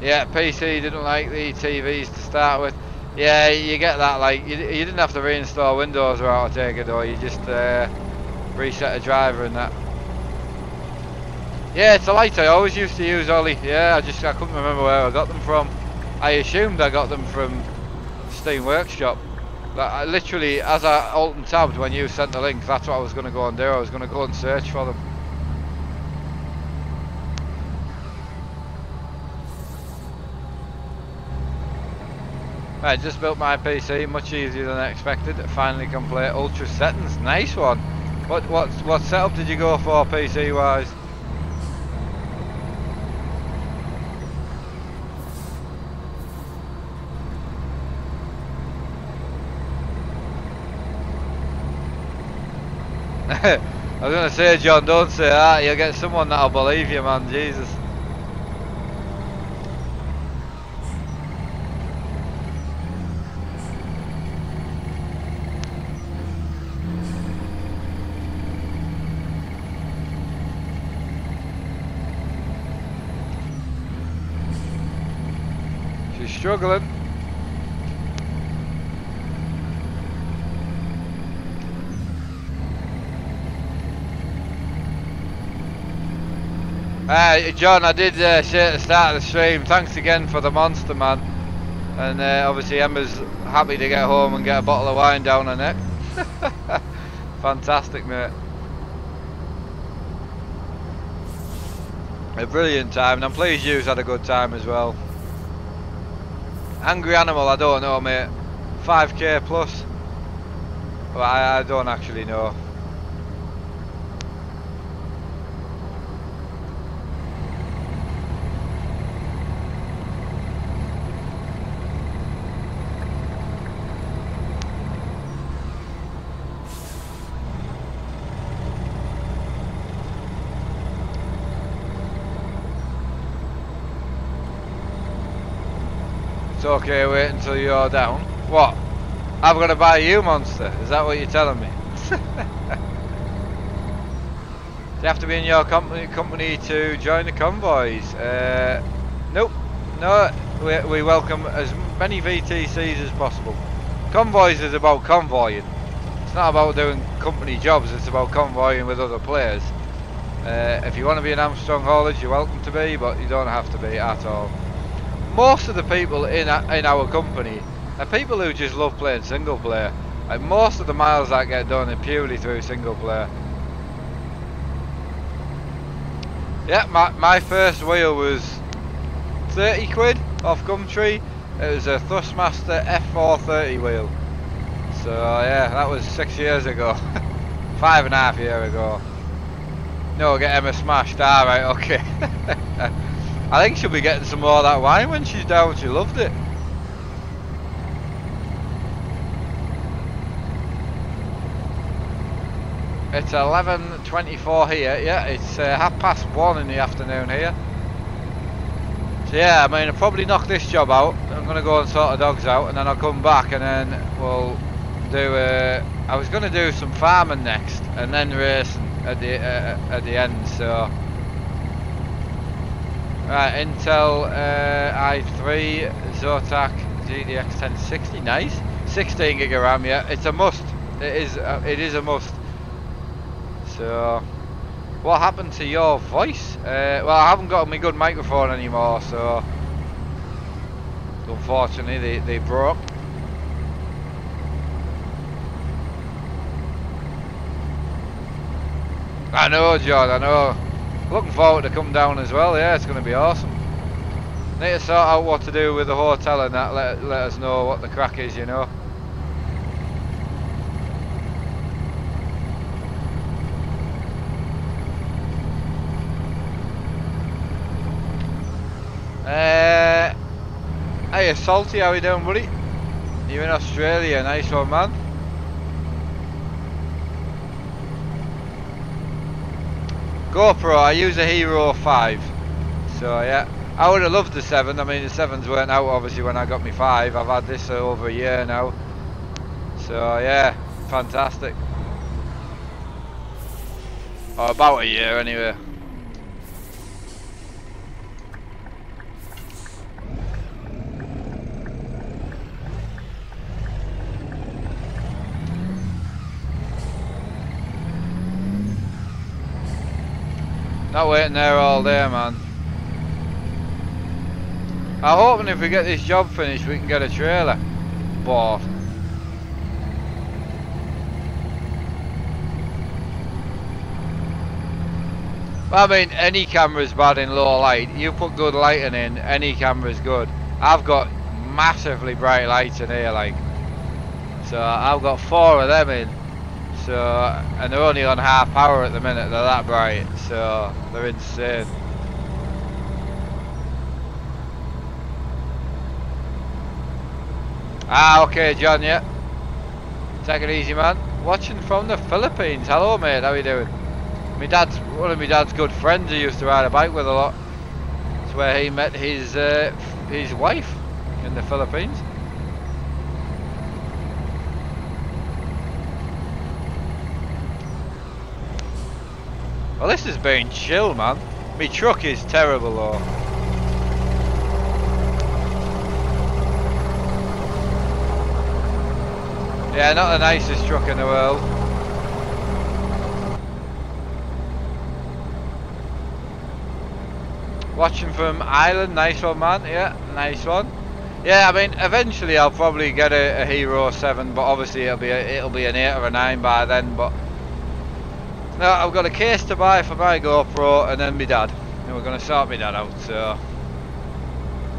Yeah, PC didn't like the TVs to start with. Yeah, you get that, like, you didn't have to reinstall Windows or I take it, or you just reset a driver and that. Yeah, it's a light I always used to use, Ollie. Yeah, I couldn't remember where I got them from. I assumed I got them from Steam Workshop. But I literally, as I alt and tabbed when you sent the link, that's what I was going to go and do. I was going to go and search for them. Right, just built my PC, much easier than I expected. Finally can play ultra settings. Nice one. What setup did you go for PC wise? I was gonna say, John, don't say that. You'll get someone that'll believe you, man. Jesus. She's struggling. John, I did say at the start of the stream, thanks again for the monster, man. And obviously Emma's happy to get home and get a bottle of wine down her neck. Fantastic, mate. A brilliant time, and I'm pleased you've had a good time as well. Angry Animal, I don't know, mate. 5k plus. But I don't actually know. Okay, wait until you're down. What? I'm gonna buy you, monster. Is that what you're telling me? Do you have to be in your company to join the convoys? Nope. No, we welcome as many VTCs as possible. Convoys is about convoying. It's not about doing company jobs, it's about convoying with other players. If you want to be an Armstrong haulage, you're welcome to be, but you don't have to be at all. Most of the people in our company are people who just love playing single player. Like most of the miles that get done are purely through single player. Yeah, my first wheel was 30 quid off Gumtree. It was a Thrustmaster F430 wheel. So yeah, that was 6 years ago. 5.5 years ago. No, get Emma smashed. Alright, okay. I think she'll be getting some more of that wine when she's down. She loved it. It's 11:24 here. Yeah, it's 1:30 in the afternoon here. So yeah, I mean, I'll probably knock this job out. I'm going to go and sort the dogs out, and then I'll come back, and then we'll do I was going to do some farming next, and then racing at the end. So right, Intel i3 Zotac GTX 1060, nice. 16 gig of RAM. Yeah, it's a must. It is a must. So, what happened to your voice? Well, I haven't got my good microphone anymore, so unfortunately they broke. I know, John, I know. Looking forward to come down as well. Yeah, it's going to be awesome. Need to sort out what to do with the hotel and that. Let us know what the crack is, you know. Hey, Salty, how you doing, buddy? You in Australia? Nice one, man. GoPro, I use a Hero 5. So yeah, I would have loved the 7. I mean, the 7s weren't out obviously when I got my 5. I've had this over a year now. So yeah, fantastic. Or about a year anyway. Not waiting there all day, man. I'm hoping if we get this job finished we can get a trailer bought. I mean, any camera's bad in low light. You put good lighting in, any camera's good. I've got massively bright lights in here, like. So I've got 4 of them in. So, and they're only on half power at the minute, they're that bright, so they're insane. Ah, okay, John, yeah. Take it easy, man. Watching from the Philippines. Hello, mate, how you doing? One of my dad's good friends he used to ride a bike with a lot. It's where he met his wife in the Philippines. Well, this has been chill, man. My truck is terrible though. Yeah, not the nicest truck in the world. Watching from Ireland, nice one, man. Yeah, nice one. Yeah, I mean, eventually I'll probably get a Hero 7, but obviously it'll be an 8 or a 9 by then. But no, I've got a case to buy for my GoPro and then my dad, and we're going to sort my dad out. So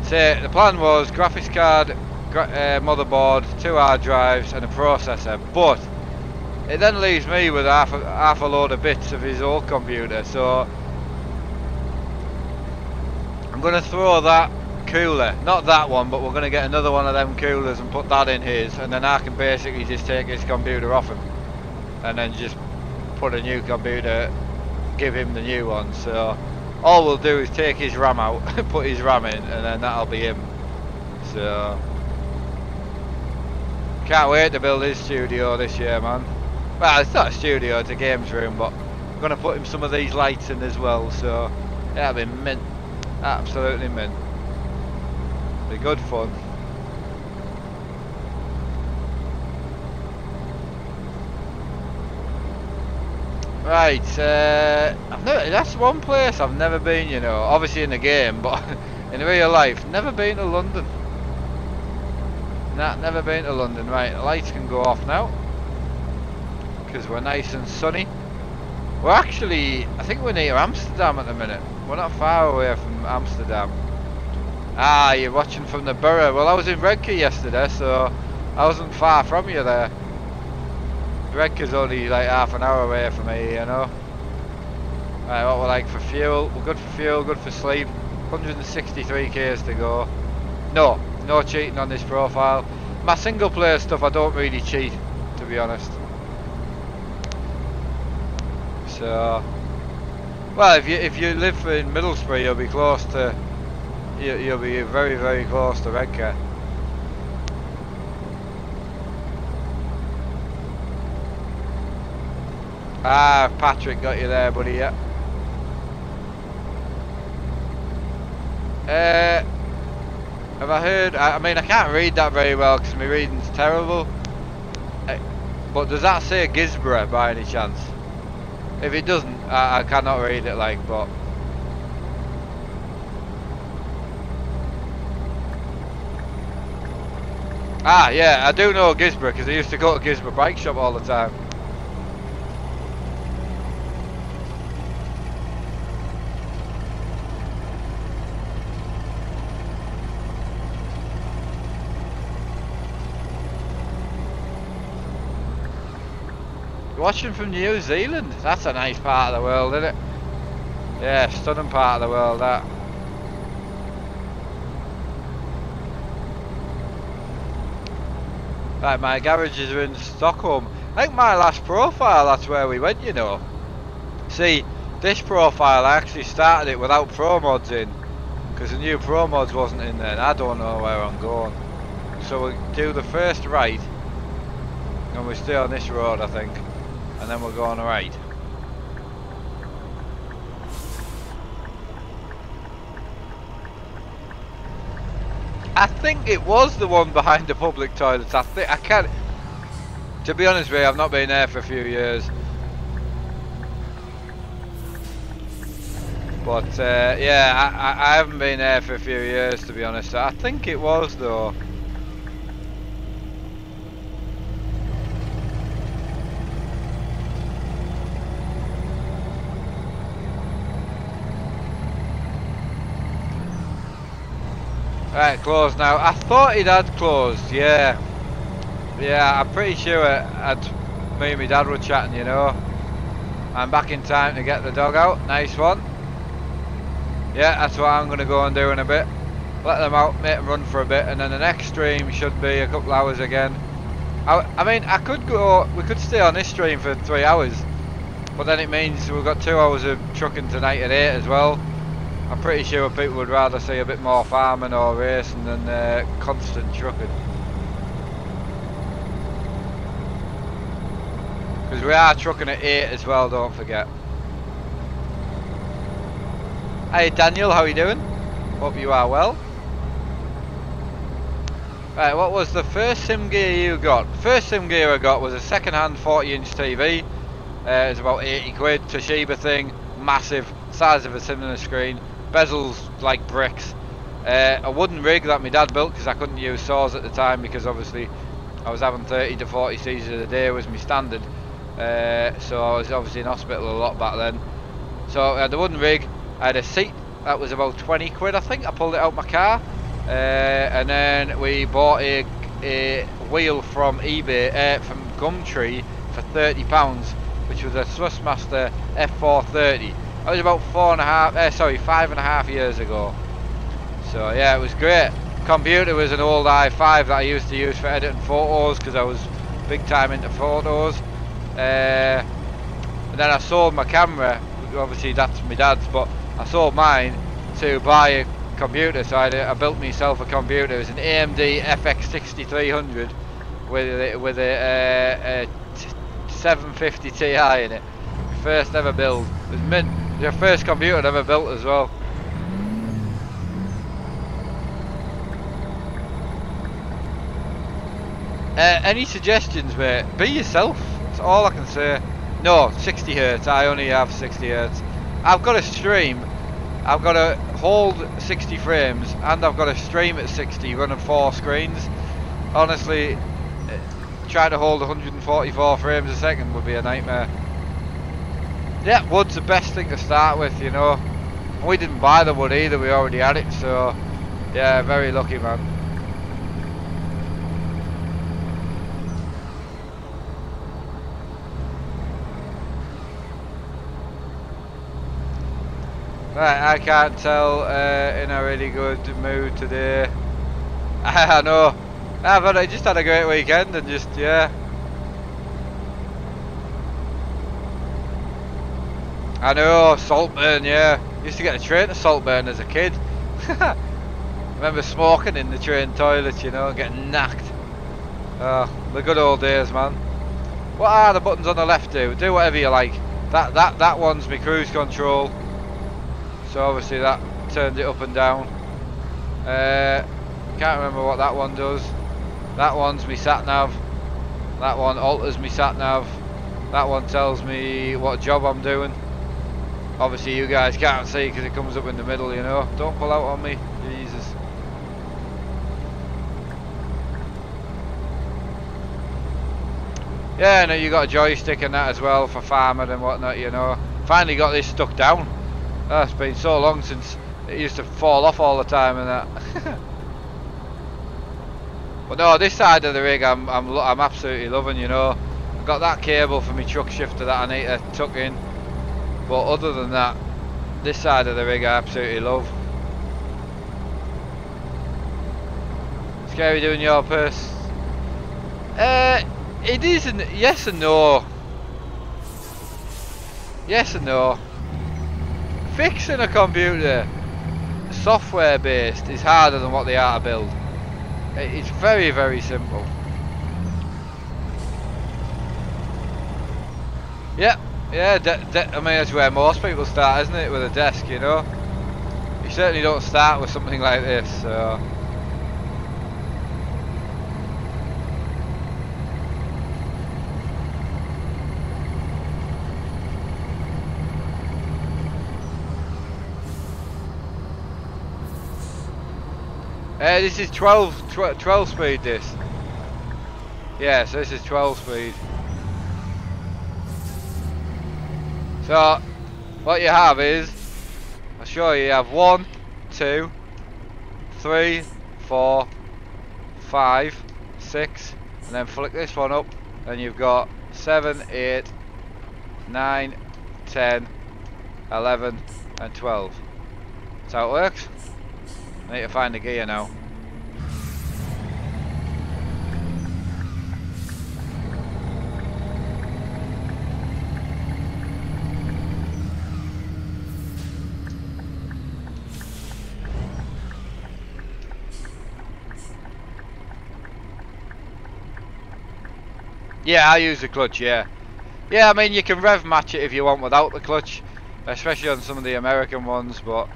the plan was graphics card, motherboard, 2 hard drives and a processor, but it then leaves me with half a load of bits of his old computer. So I'm going to throw that cooler, not that one, but we're going to get another one of them coolers and put that in his, and then I can basically just take his computer off him and then just put a new computer, give him the new one. So all we'll do is take his RAM out, put his RAM in, and then that'll be him. So can't wait to build his studio this year, man. Well, it's not a studio, it's a games room, but I'm going to put him some of these lights in as well, so that'll be mint. Absolutely mint. Be good fun. Right, that's one place I've never been, you know. Obviously in the game, but in real life, never been to London. Nah, never been to London. Right, the lights can go off now, because we're nice and sunny. We're actually, I think we're near Amsterdam at the minute. We're not far away from Amsterdam. Ah, you're watching from the borough. Well, I was in Redcar yesterday, so I wasn't far from you there. Redcar's only like half an hour away from me, you know. Right, what we're like for fuel? We're good for fuel, good for sleep. 163 k's to go. No cheating on this profile. My single player stuff, I don't really cheat, to be honest. So, well, if you live in Middlesbrough, you'll be close to. You'll be very close to Redcar. Ah, Patrick got you there, buddy. Yeah. Have I heard? I mean, I can't read that very well because my reading's terrible. But does that say Gisborough by any chance? If it doesn't, I cannot read it. Like, but yeah, I do know Gisborough because I used to go to Gisborough bike shop all the time. Watching from New Zealand, that's a nice part of the world, isn't it? Yeah, stunning part of the world, that. Right, my garages are in Stockholm. I think my last profile, that's where we went, you know. See, this profile, I actually started it without ProMods in, because the new ProMods wasn't in there, and I don't know where I'm going. So we'll do the first right, and we'll stay on this road, I think. And then we'll go on the right. I think it was the one behind the public toilets. I can't. To be honest with you, I've not been there for a few years. But yeah, I haven't been there for a few years, to be honest. I think it was though. Right, closed now. I thought it had closed, yeah. Yeah, I'm pretty sure me and my dad were chatting, you know. I'm back in time to get the dog out. Nice one. Yeah, that's what I'm going to go and do in a bit. Let them out, make them run for a bit, and then the next stream should be a couple hours again. I mean, we could stay on this stream for 3 hours, but then it means we've got 2 hours of trucking tonight at 8 as well. I'm pretty sure people would rather see a bit more farming or racing than constant trucking. Because we are trucking at 8 as well, don't forget. Hey Daniel, how are you doing? Hope you are well. Right, what was the first sim gear you got? The first sim gear I got was a second-hand 40-inch TV. It was about 80 quid, Toshiba thing, massive, size of a cinema screen. Bezels like bricks. A wooden rig that my dad built because I couldn't use saws at the time because obviously I was having 30 to 40 seizures a day was my standard. So I was obviously in hospital a lot back then. So I had the wooden rig, I had a seat that was about 20 quid I think, I pulled it out my car. And then we bought a wheel from eBay, from Gumtree for £30, which was a Thrustmaster F430. That was about 5.5 years ago. So yeah, it was great. Computer was an old i5 that I used to use for editing photos because I was big time into photos. And then I sold my camera. Obviously that's my dad's, but I sold mine to buy a computer. So I built myself a computer. It was an AMD FX 6300 with a 750 Ti in it. First ever build. It was mint. It was the first computer I'd ever built as well. Any suggestions, mate? Be yourself. That's all I can say. No, 60 Hz. I only have 60 Hz. I've got a stream. I've got to hold 60 frames, and I've got to stream at 60, running 4 screens. Honestly, trying to hold 144 frames a second would be a nightmare. Yeah, wood's the best thing to start with, you know. We didn't buy the wood either, we already had it, so yeah, very lucky, man. Right, I can't tell in a really good mood today. I know. I just had a great weekend and just, yeah. I know, Saltburn, yeah. Used to get a train to Saltburn as a kid. Remember smoking in the train toilet, you know, getting knacked. Oh, the good old days, man. What are the buttons on the left do? Do whatever you like. That one's my cruise control. So obviously that turns it up and down. Can't remember what that one does. That one's me sat nav. That one alters me sat nav. That one tells me what job I'm doing. Obviously you guys can't see because it comes up in the middle, you know. Don't pull out on me, Jesus. Yeah, no, you got a joystick and that as well for farming and whatnot, you know. Finally got this stuck down. Oh, it's been so long since it used to fall off all the time and that. But no, this side of the rig I'm absolutely loving, you know. I've got that cable for my truck shifter that I need to tuck in. But other than that, this side of the rig I absolutely love. Scary doing your purse. It isn't. Yes and no. Yes and no. Fixing a computer, software based, is harder than what they are to build. It's very, very simple. Yeah, yeah. I mean, that's where most people start, isn't it? With a desk, you know. You certainly don't start with something like this. So. This is 12 speed this. Yeah, so this is 12 speed. So, what you have is, I'll show you, you have 1, 2, 3, 4, 5, 6, and then flick this one up, and you've got 7, 8, 9, 10, 11, and 12. That's how it works. I need to find the gear now. Yeah, I use the clutch, yeah. Yeah, I mean, you can rev match it if you want without the clutch, especially on some of the American ones, but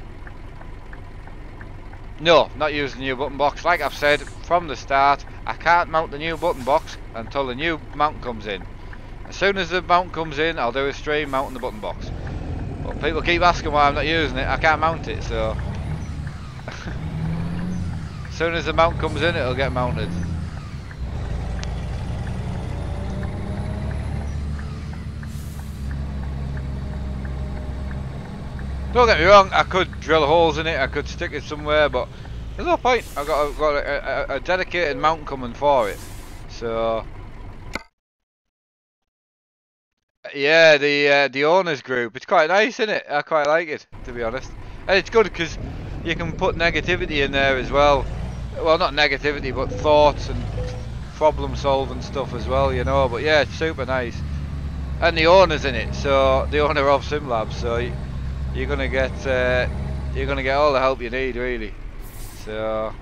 no, not using the new button box. Like I've said from the start, I can't mount the new button box until the new mount comes in. As soon as the mount comes in, I'll do a stream mounting the button box. But people keep asking why I'm not using it. I can't mount it, so as soon as the mount comes in, it'll get mounted. Don't get me wrong, I could drill holes in it, I could stick it somewhere, but there's no point. I've got a dedicated mount coming for it. So yeah, the owners group, it's quite nice, isn't it? I quite like it, to be honest. And it's good because you can put negativity in there as well. Well, not negativity, but thoughts and problem solving stuff as well, you know. But yeah, it's super nice. And the owner's in it, so the owner of SimLab, so you're gonna get all the help you need, really. So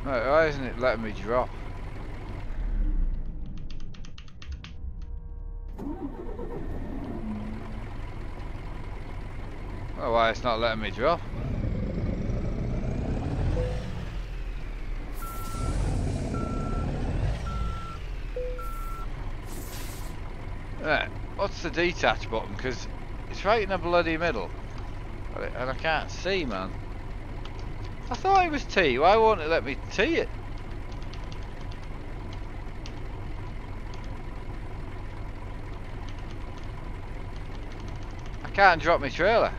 right, why isn't it letting me drop? Oh, why it's not letting me drop? Right, what's the detach button? Because it's right in the bloody middle, and I can't see, man. I thought it was T. Why won't it let me T it? I can't drop my trailer.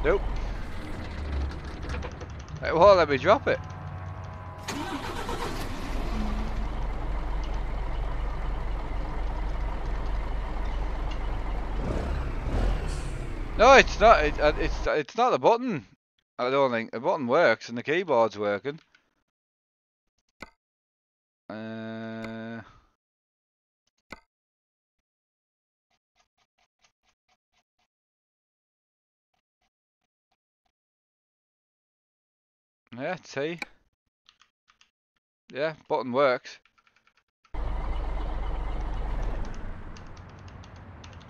Nope. It won't let me drop it. No, it's not. It's not the button. I don't think the button works and the keyboard's working. Yeah, T. Yeah, button works.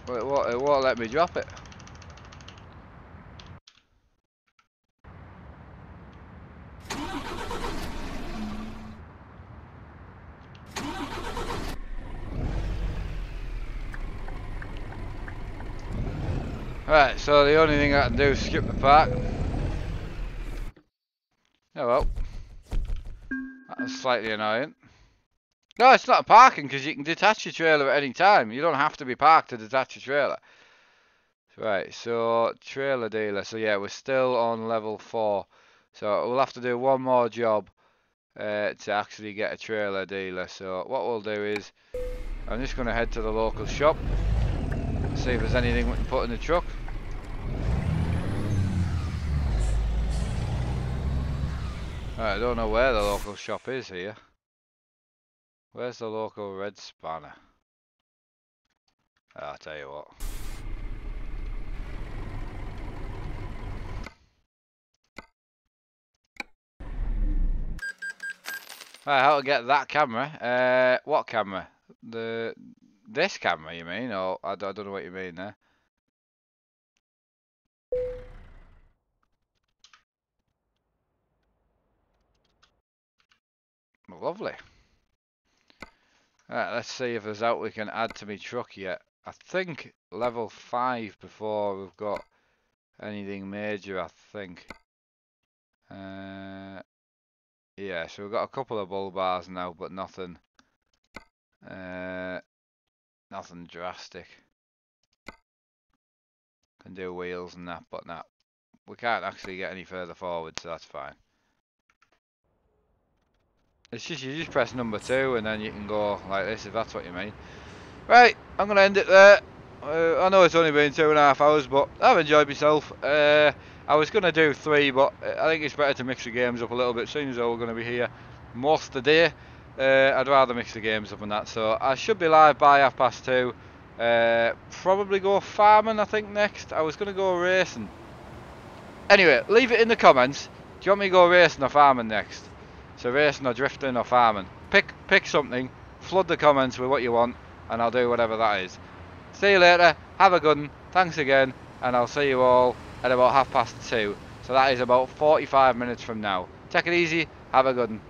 But it won't let me drop it. Right, so the only thing I can do is skip the park. Oh well. That's slightly annoying. No, it's not parking because you can detach your trailer at any time. You don't have to be parked to detach your trailer. Right, so trailer dealer. So yeah, we're still on level 4. So we'll have to do one more job to actually get a trailer dealer. So what we'll do is, I'm just going to head to the local shop, see if there's anything we can put in the truck. Right, I don't know where the local shop is here. Where's the local red spanner? I'll tell you what. Right, how to get that camera? What camera? This camera, you mean? Or I don't know what you mean there. Lovely. Right, let's see if there's out we can add to my truck yet. I think level 5 before we've got anything major, I think. Yeah, so we've got a couple of bull bars now, but nothing nothing drastic. Can do wheels and that, but nah, we can't actually get any further forward, so that's fine. It's just, you just press number 2 and then you can go like this, if that's what you mean. Right, I'm going to end it there. I know it's only been 2.5 hours, but I've enjoyed myself. I was going to do 3, but I think it's better to mix the games up a little bit, seeing as though we're going to be here most of the day. I'd rather mix the games up and that, so I should be live by 2:30. Probably go farming, I think, next. I was going to go racing. Anyway, leave it in the comments. Do you want me to go racing or farming next? So racing or drifting or farming. Pick something, flood the comments with what you want, and I'll do whatever that is. See you later, have a good one, thanks again, and I'll see you all at about 2:30. So that is about 45 minutes from now. Take it easy, have a good one.